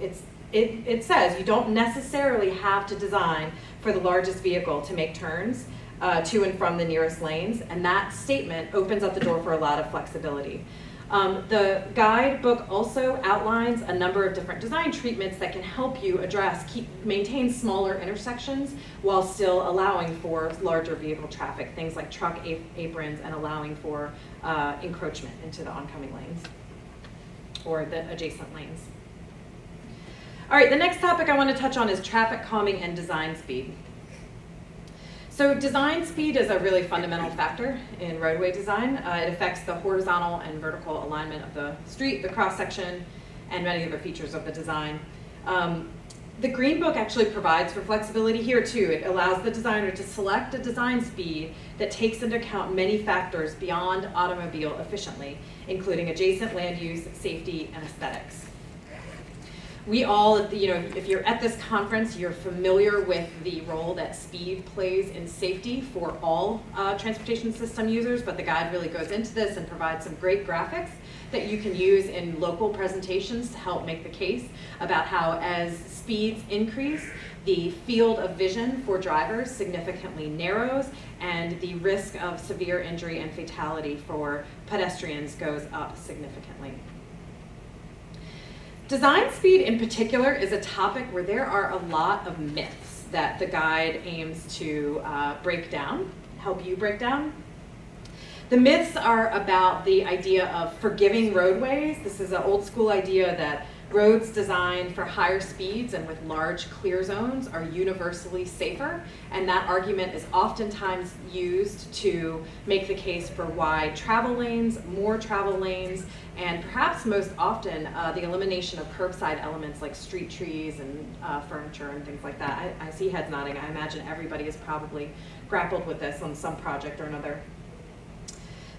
It says you don't necessarily have to design for the largest vehicle to make turns to and from the nearest lanes, and that statement opens up the door for a lot of flexibility. The guidebook also outlines a number of different design treatments that can help you maintain smaller intersections while still allowing for larger vehicle traffic, things like truck aprons and allowing for encroachment into the oncoming lanes or the adjacent lanes. All right, the next topic I want to touch on is traffic calming and design speed. So design speed is a really fundamental factor in roadway design. It affects the horizontal and vertical alignment of the street, the cross-section, and many other features of the design. The Green Book actually provides for flexibility here too. It allows the designer to select a design speed that takes into account many factors beyond automobile efficiently, including adjacent land use, safety, and aesthetics. We all, if you're at this conference, you're familiar with the role that speed plays in safety for all transportation system users, but the guide really goes into this and provides some great graphics that you can use in local presentations to help make the case about how as speeds increase, the field of vision for drivers significantly narrows and the risk of severe injury and fatality for pedestrians goes up significantly. Design speed in particular is a topic where there are a lot of myths that the guide aims to help you break down. The myths are about the idea of forgiving roadways. This is an old school idea that roads designed for higher speeds and with large clear zones are universally safer, and that argument is oftentimes used to make the case for why more travel lanes, and perhaps most often the elimination of curbside elements like street trees and furniture and things like that. I see heads nodding. I imagine everybody has probably grappled with this on some project or another.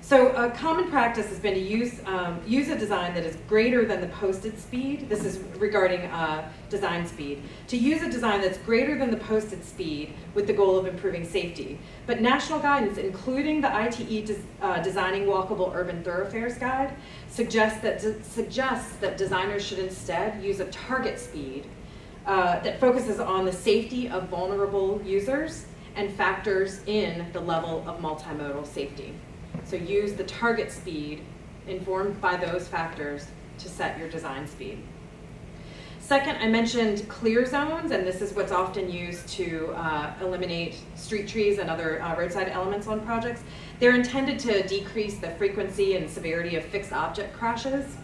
So a common practice has been to use a design that is greater than the posted speed. This is regarding design speed. To use a design that's greater than the posted speed with the goal of improving safety. But national guidance, including the ITE Designing Walkable Urban Thoroughfares Guide, suggests that designers should instead use a target speed that focuses on the safety of vulnerable users and factors in the level of multimodal safety. So use the target speed informed by those factors to set your design speed. Second, I mentioned clear zones, and this is what's often used to eliminate street trees and other roadside elements on projects. They're intended to decrease the frequency and severity of fixed object crashes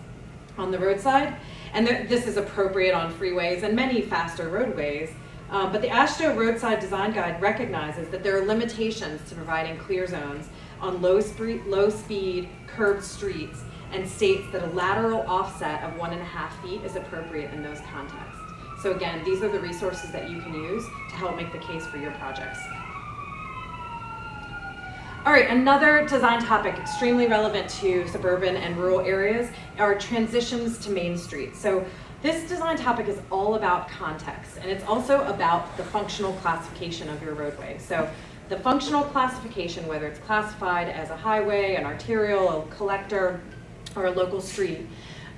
on the roadside, and this is appropriate on freeways and many faster roadways. But the AASHTO Roadside Design Guide recognizes that there are limitations to providing clear zones on low speed curved streets, and states that a lateral offset of 1.5 feet is appropriate in those contexts. So again, these are the resources that you can use to help make the case for your projects. All right, another design topic extremely relevant to suburban and rural areas are transitions to main streets. So this design topic is all about context, and it's also about the functional classification of your roadway. So the functional classification, whether it's classified as a highway, an arterial, a collector, or a local street,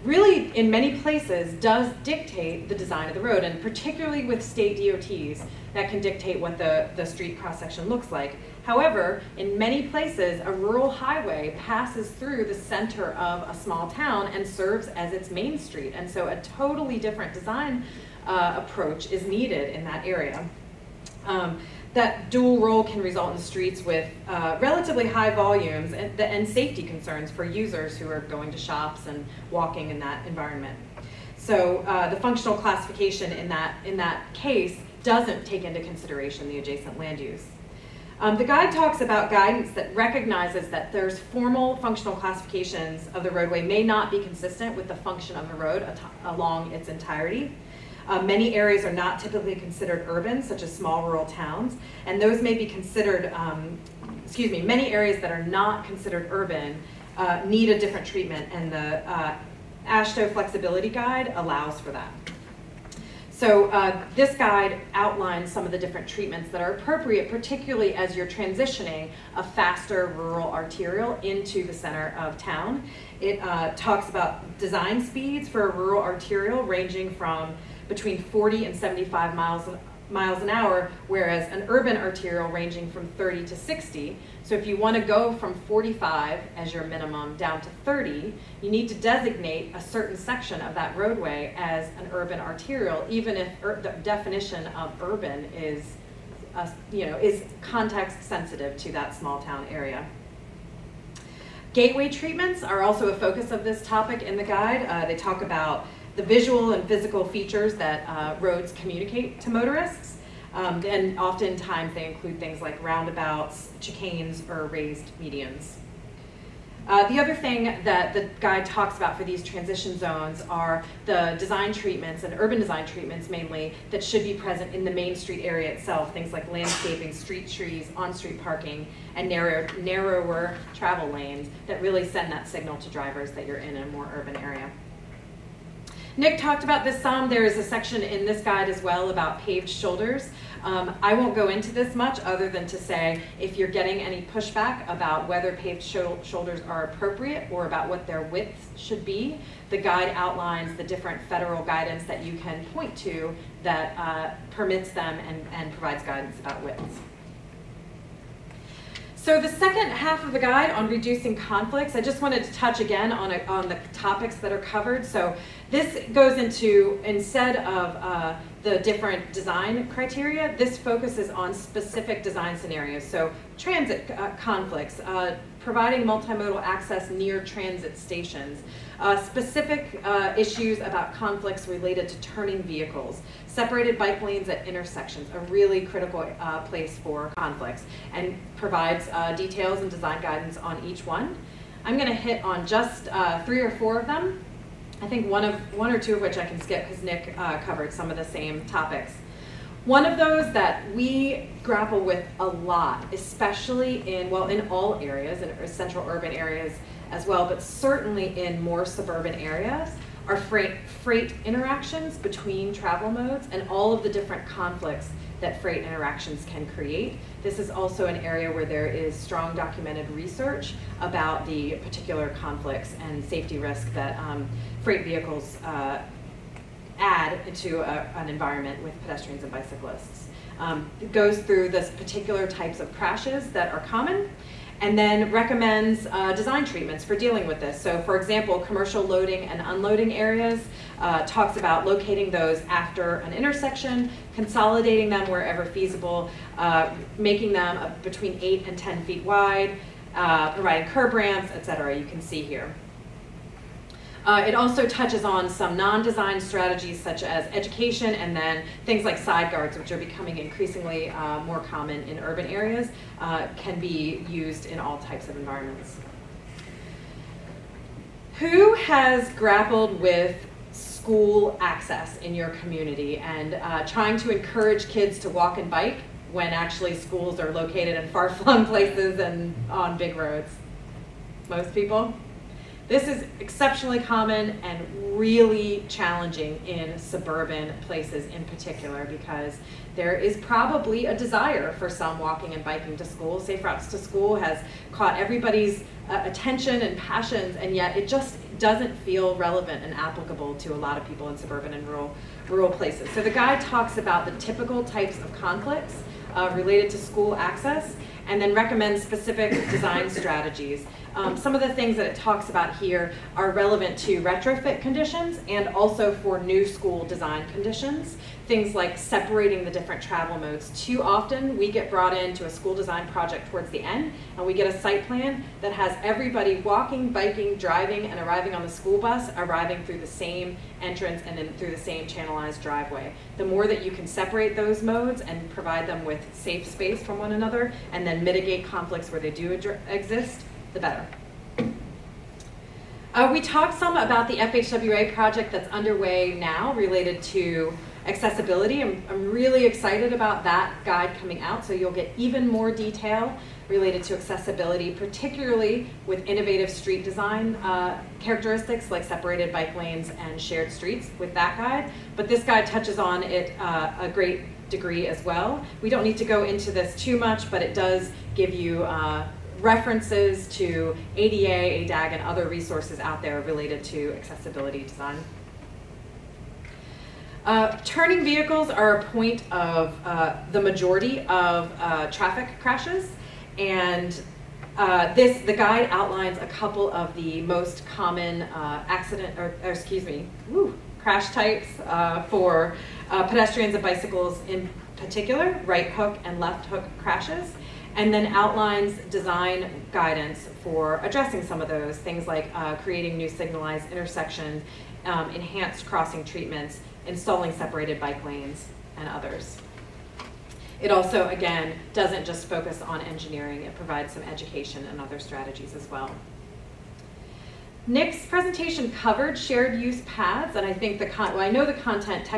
really in many places does dictate the design of the road, and particularly with state DOTs, that can dictate what the street cross-section looks like. However, in many places, a rural highway passes through the center of a small town and serves as its main street, and so a totally different design approach is needed in that area. That dual role can result in streets with relatively high volumes and safety concerns for users who are going to shops and walking in that environment. So the functional classification in that case doesn't take into consideration the adjacent land use. The guide talks about guidance that recognizes that there's formal functional classifications of the roadway may not be consistent with the function of the road along its entirety. Many areas are not typically considered urban, such as small rural towns, and those may be considered, many areas that are not considered urban need a different treatment, and the AASHTO Flexibility Guide allows for that. So this guide outlines some of the different treatments that are appropriate, particularly as you're transitioning a faster rural arterial into the center of town. It talks about design speeds for a rural arterial ranging from between 40 and 75 miles an hour, whereas an urban arterial ranging from 30 to 60. So if you want to go from 45 as your minimum down to 30, you need to designate a certain section of that roadway as an urban arterial, even if the definition of urban is context sensitive to that small town area. Gateway treatments are also a focus of this topic in the guide. They talk about the visual and physical features that roads communicate to motorists. And oftentimes they include things like roundabouts, chicanes, or raised medians. The other thing that the guide talks about for these transition zones are the design treatments and urban design treatments mainly that should be present in the main street area itself, things like landscaping, street trees, on-street parking, and narrower travel lanes that really send that signal to drivers that you're in a more urban area. Nick talked about this some. There is a section in this guide as well about paved shoulders. I won't go into this much other than to say if you're getting any pushback about whether paved shoulders are appropriate or about what their width should be, the guide outlines the different federal guidance that you can point to that permits them and provides guidance about widths. So the second half of the guide on reducing conflicts, I just wanted to touch again on the topics that are covered. So this goes into, instead of the different design criteria, this focuses on specific design scenarios. So transit conflicts, providing multimodal access near transit stations, specific issues about conflicts related to turning vehicles, separated bike lanes at intersections, a really critical place for conflicts, and provides details and design guidance on each one. I'm going to hit on just 3 or 4 of them. I think one or two of which I can skip because Nick covered some of the same topics. One of those that we grapple with a lot, especially in all areas, in central urban areas as well, but certainly in more suburban areas, are freight interactions between travel modes and all of the different conflicts that freight interactions can create. This is also an area where there is strong documented research about the particular conflicts and safety risk that freight vehicles add to an environment with pedestrians and bicyclists. It goes through the particular types of crashes that are common, and then recommends design treatments for dealing with this. So for example, commercial loading and unloading areas, talks about locating those after an intersection, consolidating them wherever feasible, making them between 8 and 10 feet wide, providing curb ramps, etc. You can see here. It also touches on some non-design strategies such as education, and then things like side guards, which are becoming increasingly more common in urban areas, can be used in all types of environments. Who has grappled with school access in your community and trying to encourage kids to walk and bike when actually schools are located in far-flung places and on big roads? Most people? This is exceptionally common and really challenging in suburban places in particular, because there is probably a desire for some walking and biking to school. Safe routes to school has caught everybody's attention and passions, and yet it just doesn't feel relevant and applicable to a lot of people in suburban and rural places. So the guide talks about the typical types of conflicts related to school access, and then recommends specific design strategies. Some of the things that it talks about here are relevant to retrofit conditions and also for new school design conditions. Things like separating the different travel modes. Too often we get brought into a school design project towards the end and we get a site plan that has everybody walking, biking, driving, and arriving on the school bus, arriving through the same entrance and then through the same channelized driveway. The more that you can separate those modes and provide them with safe space from one another and then mitigate conflicts where they do exist, the better. We talked some about the FHWA project that's underway now related to accessibility. I'm really excited about that guide coming out, so you'll get even more detail related to accessibility, particularly with innovative street design characteristics like separated bike lanes and shared streets with that guide. But this guide touches on it a great degree as well. We don't need to go into this too much, but it does give you references to ADA, ADAG, and other resources out there related to accessibility design. Turning vehicles are a point of the majority of traffic crashes, and the guide outlines a couple of the most common crash types for pedestrians and bicycles in particular, right hook and left hook crashes, and then outlines design guidance for addressing some of those, things like creating new signalized intersections, enhanced crossing treatments, installing separated bike lanes, and others. It also, again, doesn't just focus on engineering. It provides some education and other strategies as well. Nick's presentation covered shared use paths, and I think I know the content,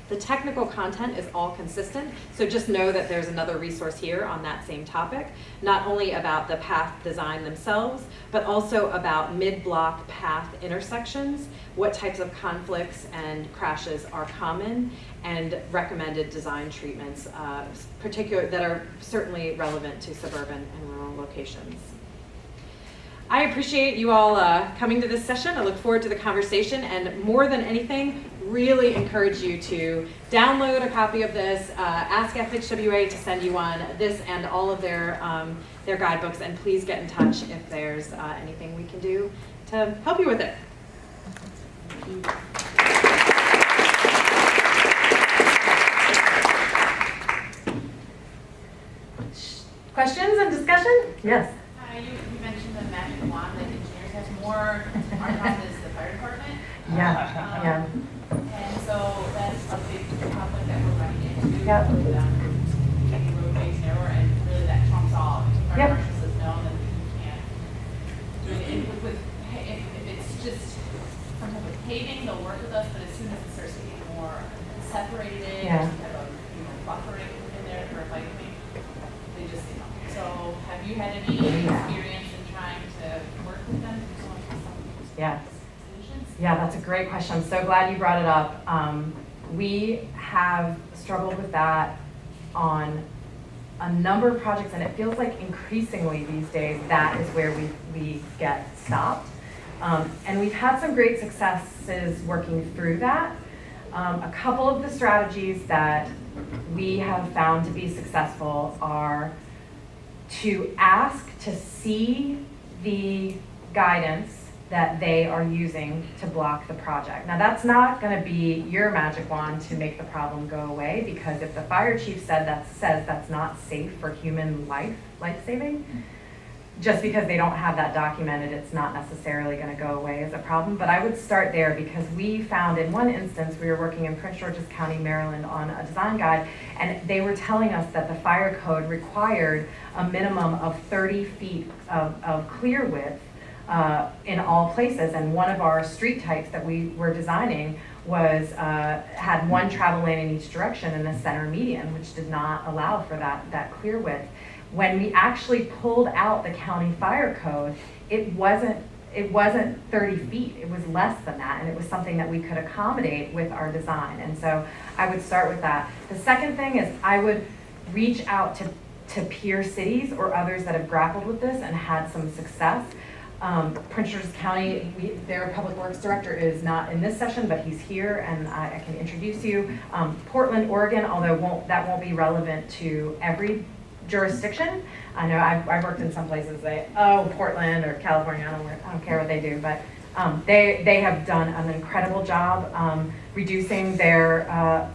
the technical content is all consistent, so just know that there's another resource here on that same topic, not only about the path design themselves, but also about mid-block path intersections, what types of conflicts and crashes are common, and recommended design treatments, that are certainly relevant to suburban and rural locations. I appreciate you all coming to this session. I look forward to the conversation, and more than anything, really encourage you to download a copy of this, ask FHWA to send you one, this and all of their guidebooks, and please get in touch if there's anything we can do to help you with it. Questions and discussion? Yes.
You mentioned the magic wand that engineers have more. Our problem is the fire department.
Yeah.
And so that's a big conflict that we're running into.
Yep.
With making roadways narrower, and really that trumps all. If
Yep.
our marshal says no, then we can't do it. And if it's just some type of paving, they'll work with us, but as soon as it starts getting more separated,
Yeah.
some type of buffering in there for a bike lane, they just say no. So have you had any experience in trying to work with them to come up with some
Yes.
solutions?
Yeah, that's a great question. I'm so glad you brought it up. We have struggled with that on a number of projects, and it feels like increasingly these days that is where we get stopped. And we've had some great successes working through that. A couple of the strategies that we have found to be successful are to ask to see the guidance that they are using to block the project. Now that's not going to be your magic wand to make the problem go away, because if the fire chief says that's not safe for human life-saving, just because they don't have that documented, it's not necessarily going to go away as a problem. But I would start there, because we found in one instance, we were working in Prince George's County, Maryland on a design guide, and they were telling us that the fire code required a minimum of 30 feet of clear width in all places. And one of our street types that we were designing was had one travel lane in each direction and a center median, which did not allow for that clear width. When we actually pulled out the county fire code, it wasn't 30 feet, it was less than that, and it was something that we could accommodate with our design. And so I would start with that. The second thing is I would reach out to peer cities or others that have grappled with this and had some success. Prince George's County, their public works director is not in this session, but he's here, and I can introduce you. Portland, Oregon, although that won't be relevant to every jurisdiction. I know I've worked in some places Portland or California, I don't care what they do, but they have done an incredible job reducing their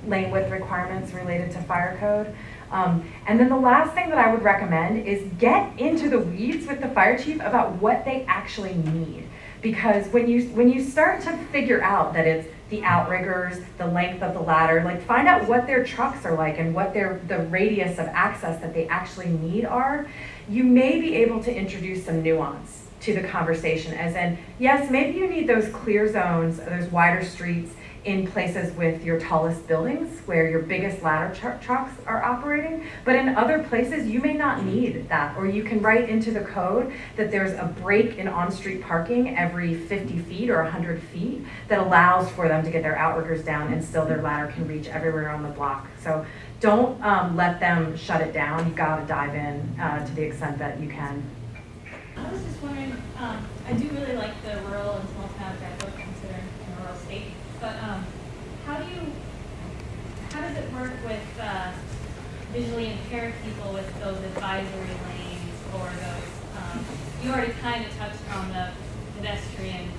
lane width requirements related to fire code. And then the last thing that I would recommend is get into the weeds with the fire chief about what they actually need. Because when you start to figure out that it's the outriggers, the length of the ladder, like find out what their trucks are like and what the radius of access that they actually need are, you may be able to introduce some nuance to the conversation. As in, yes, maybe you need those clear zones, those wider streets in places with your tallest buildings where your biggest ladder trucks are operating, but in other places you may not need that, or you can write into the code that there's a break in on-street parking every 50 feet or 100 feet that allows for them to get their outriggers down and still their ladder can reach everywhere on the block. So don't let them shut it down. You've got to dive in to the extent that you can.
I was just wondering, I do really like the rural and small town guidebook considering in a rural state, but how does it work with visually impaired people with those advisory lanes or those, you already kind of touched on the pedestrian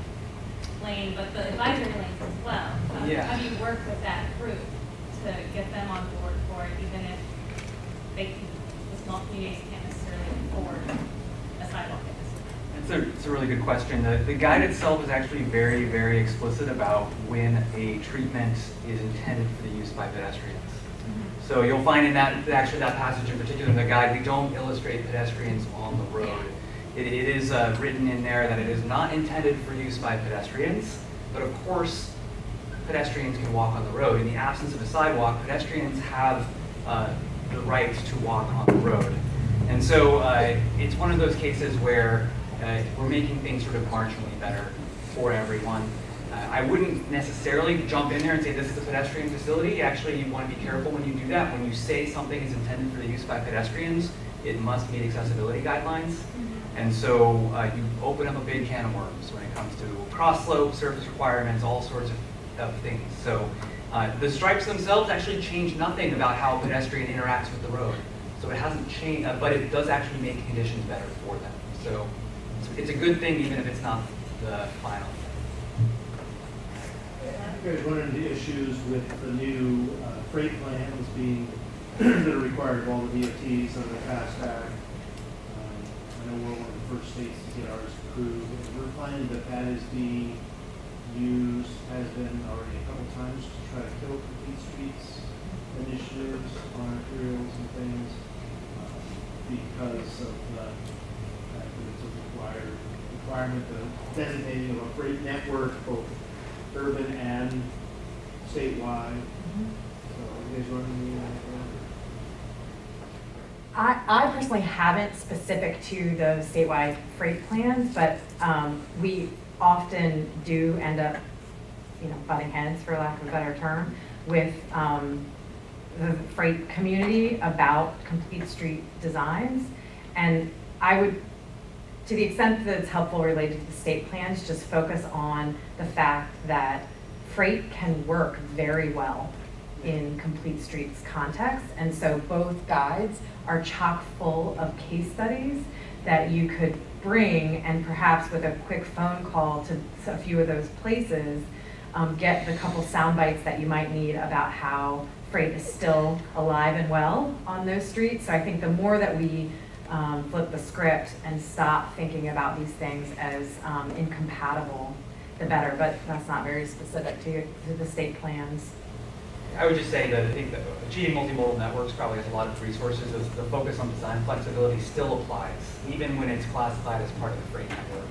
lane, but the advisory lanes as well.
Yeah.
How do you work with that group to get them on board for it, even if the small communities can't necessarily afford a sidewalk?
It's a really good question. The guide itself is actually very, very explicit about when a treatment is intended for the use by pedestrians. So you'll find in that, actually that passage in particular in the guide, we don't illustrate pedestrians on the road. It is written in there that it is not intended for use by pedestrians, but of course, pedestrians can walk on the road. In the absence of a sidewalk, pedestrians have the right to walk on the road. And so it's one of those cases where we're making things sort of marginally better for everyone. I wouldn't necessarily jump in there and say this is a pedestrian facility. Actually, you want to be careful when you do that. When you say something is intended for the use by pedestrians, it must meet accessibility guidelines. And so you open up a big can of worms when it comes to cross slope, surface requirements, all sorts of things. So the stripes themselves actually change nothing about how a pedestrian interacts with the road. So it hasn't changed, but it does actually make conditions better for them. So it's a good thing even if it's not the final.
You guys run into issues with the new freight plans being that are required of all the DOTs under the FAST Act. I know we're one of the first states to get ours approved. And we're finding that is being used, has been already a couple times to try to kill complete streets initiatives on arterials and things because of the fact that it's a requirement of designating of a freight network, both urban and statewide. So you guys running into that?
I personally haven't specific to those statewide freight plans, but we often do end up, butting heads, for lack of a better term, with the freight community about complete street designs. And I would, to the extent that it's helpful related to the state plans, just focus on the fact that freight can work very well in complete streets context. And so both guides are chock full of case studies that you could bring, and perhaps with a quick phone call to a few of those places, get the couple sound bites that you might need about how freight is still alive and well on those streets. So I think the more that we flip the script and stop thinking about these things as incompatible, the better, but that's not very specific to the state plans.
I would just say that I think that achieving multimodal networks probably has a lot of resources. The focus on design flexibility still applies, even when it's classified as part of the freight network.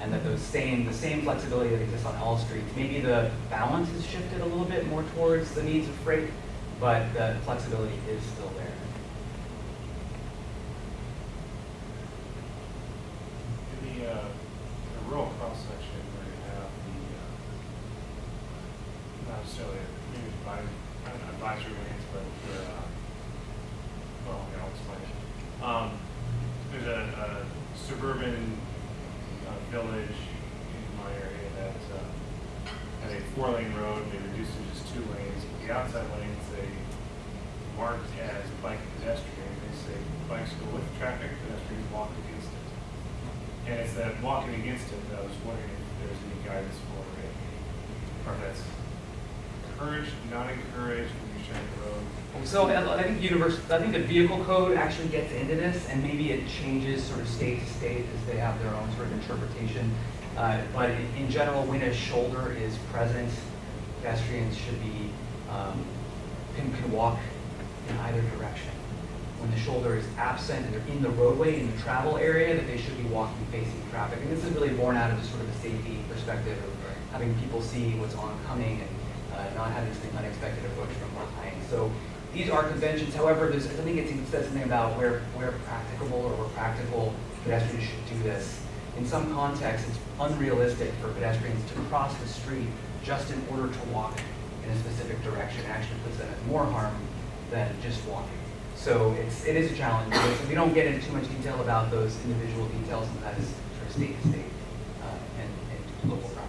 And that the same flexibility that exists on all streets, maybe the balance is shifted a little bit more towards the needs of freight, but the flexibility is still there.
In the rural cross section where you have the, not necessarily advisory lanes, but I'll explain. There's a suburban village in my area that had a 4-lane road. They reduced it to just 2 lanes. But the outside lanes they marked as bike and pedestrian. They say bikes go with traffic, pedestrians walk against it. And it's that walking against it that I was wondering if there's any guidance for it, or if that's encouraged, not encouraged when you're sharing the road.
So I think the vehicle code actually gets into this, and maybe it changes sort of state to state as they have their own sort of interpretation. But in general, when a shoulder is present, pedestrians should be can walk in either direction. When the shoulder is absent and they're in the roadway, in the travel area, that they should be walking facing traffic. And this is really born out of just sort of a safety perspective of having people see what's oncoming and not having something unexpected approach from behind. So these are conventions. However, I think it says something about where practicable or where practical pedestrians should do this. In some contexts, it's unrealistic for pedestrians to cross the street just in order to walk in a specific direction. It actually puts them at more harm than just walking. So it is a challenge. So we don't get into too much detail about those individual details, and that is sort of state to state and local practice.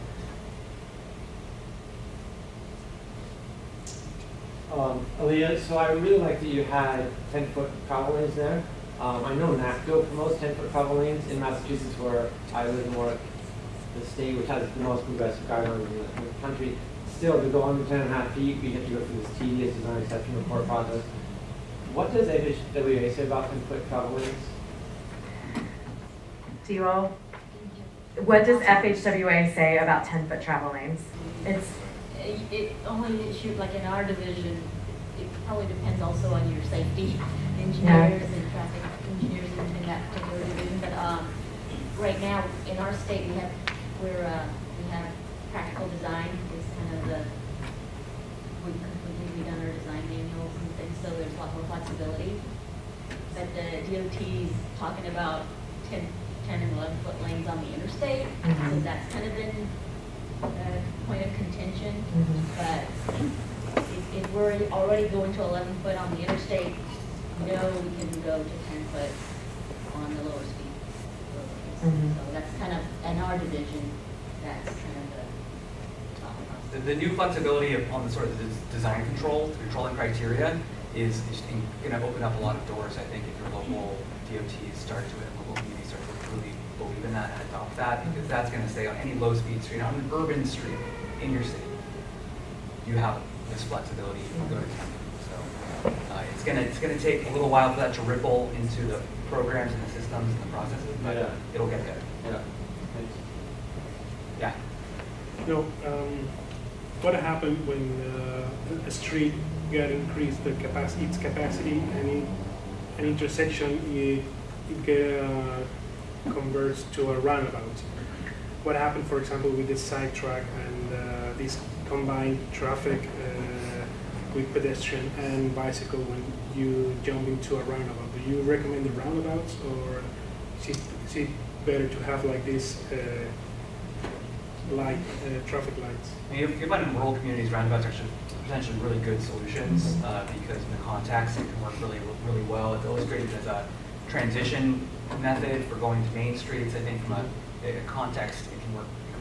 Aaliyah, so I really like that you had 10-foot travel lanes there. I know Mack promotes 10-foot travel lanes in Massachusetts, where I live more the state, which has the most progressive guidelines in the country. Still, to go under 10.5 feet, we have to go through this tedious design exception report process. What does APBP say about 10-foot travel lanes?
Do you all? What does FHWA say about 10-foot travel lanes?
It only issued, like in our division,
probably depends also on your safety engineers and traffic engineers in that particular division. But right now, in our state, we have practical design is kind of we've completely redone our design manuals and things, so there's a lot more flexibility. But the DOT is talking about 10 and 11-foot lanes on the interstate, so that's kind of been a point of contention. But if we're already going to 11-foot on the interstate, we can go to 10-foot on the lower speed roadways. So that's kind of, in our division, that's kind of the thought process.
The new flexibility on the sort of the design controlling criteria is going to open up a lot of doors, I think, if your local DOTs start to, and local communities start to really believe in that and adopt that, because that's going to say on any low-speed street, on an urban street in your city, you have this flexibility. You can go to 10 feet. So it's going to take a little while for that to ripple into the programs and the systems and the processes, but it'll get there.
Yeah.
Yeah.
What happened when a street got increased its capacity, and an intersection it converts to a roundabout? What happened, for example, with this sidetrack and this combined traffic with pedestrian and bicycle when you jump into a roundabout? Do you recommend the roundabouts, or is it better to have like this traffic lights?
You find in rural communities, roundabouts are potentially really good solutions because in the context it can work really, really well. It's illustrated as a transition method for going to main streets. I think from a context, it can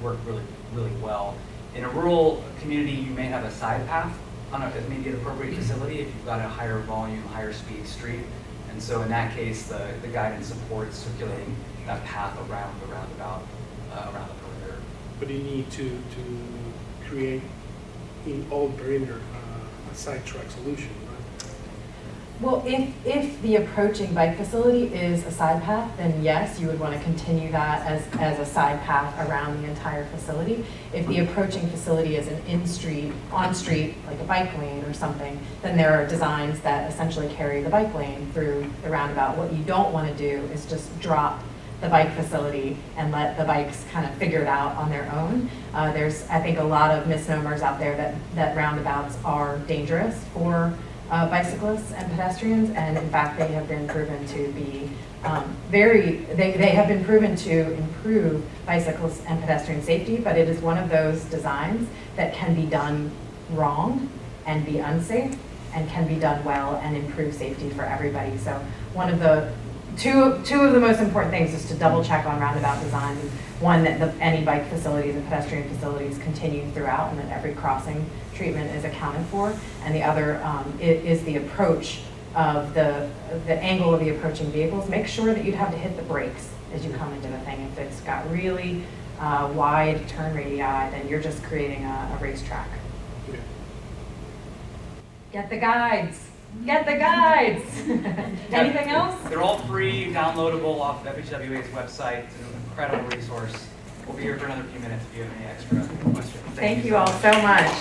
work really, really well. In a rural community, you may have a side path on maybe an appropriate facility if you've got a higher volume, higher speed street. And so in that case, the guidance supports circulating that path around the roundabout, around the perimeter.
But you need to create in all perimeter a sidetrack solution, right?
Well, if the approaching bike facility is a side path, then yes, you would want to continue that as a side path around the entire facility. If the approaching facility is an on-street, like a bike lane or something, then there are designs that essentially carry the bike lane through the roundabout. What you don't want to do is just drop the bike facility and let the bikes kind of figure it out on their own. There's, I think, a lot of misnomers out there that roundabouts are dangerous for bicyclists and pedestrians, and in fact they have been proven to be they have been proven to improve bicyclists and pedestrian safety, but it is one of those designs that can be done wrong and be unsafe, and can be done well and improve safety for everybody. So one of the two of the most important things is to double check on roundabout design. One, that any bike facilities and pedestrian facilities continue throughout, and that every crossing treatment is accounted for. And the other is the approach of the angle of the approaching vehicles. Make sure that you'd have to hit the brakes as you come into the thing. If it's got really wide turn radii, then you're just creating a racetrack.
Yeah.
Get the guides. Get the guides. Anything else?
They're all free, downloadable off FHWA's website. It's an incredible resource. We'll be here for another few minutes if you have any extra questions.
Thank you all so much.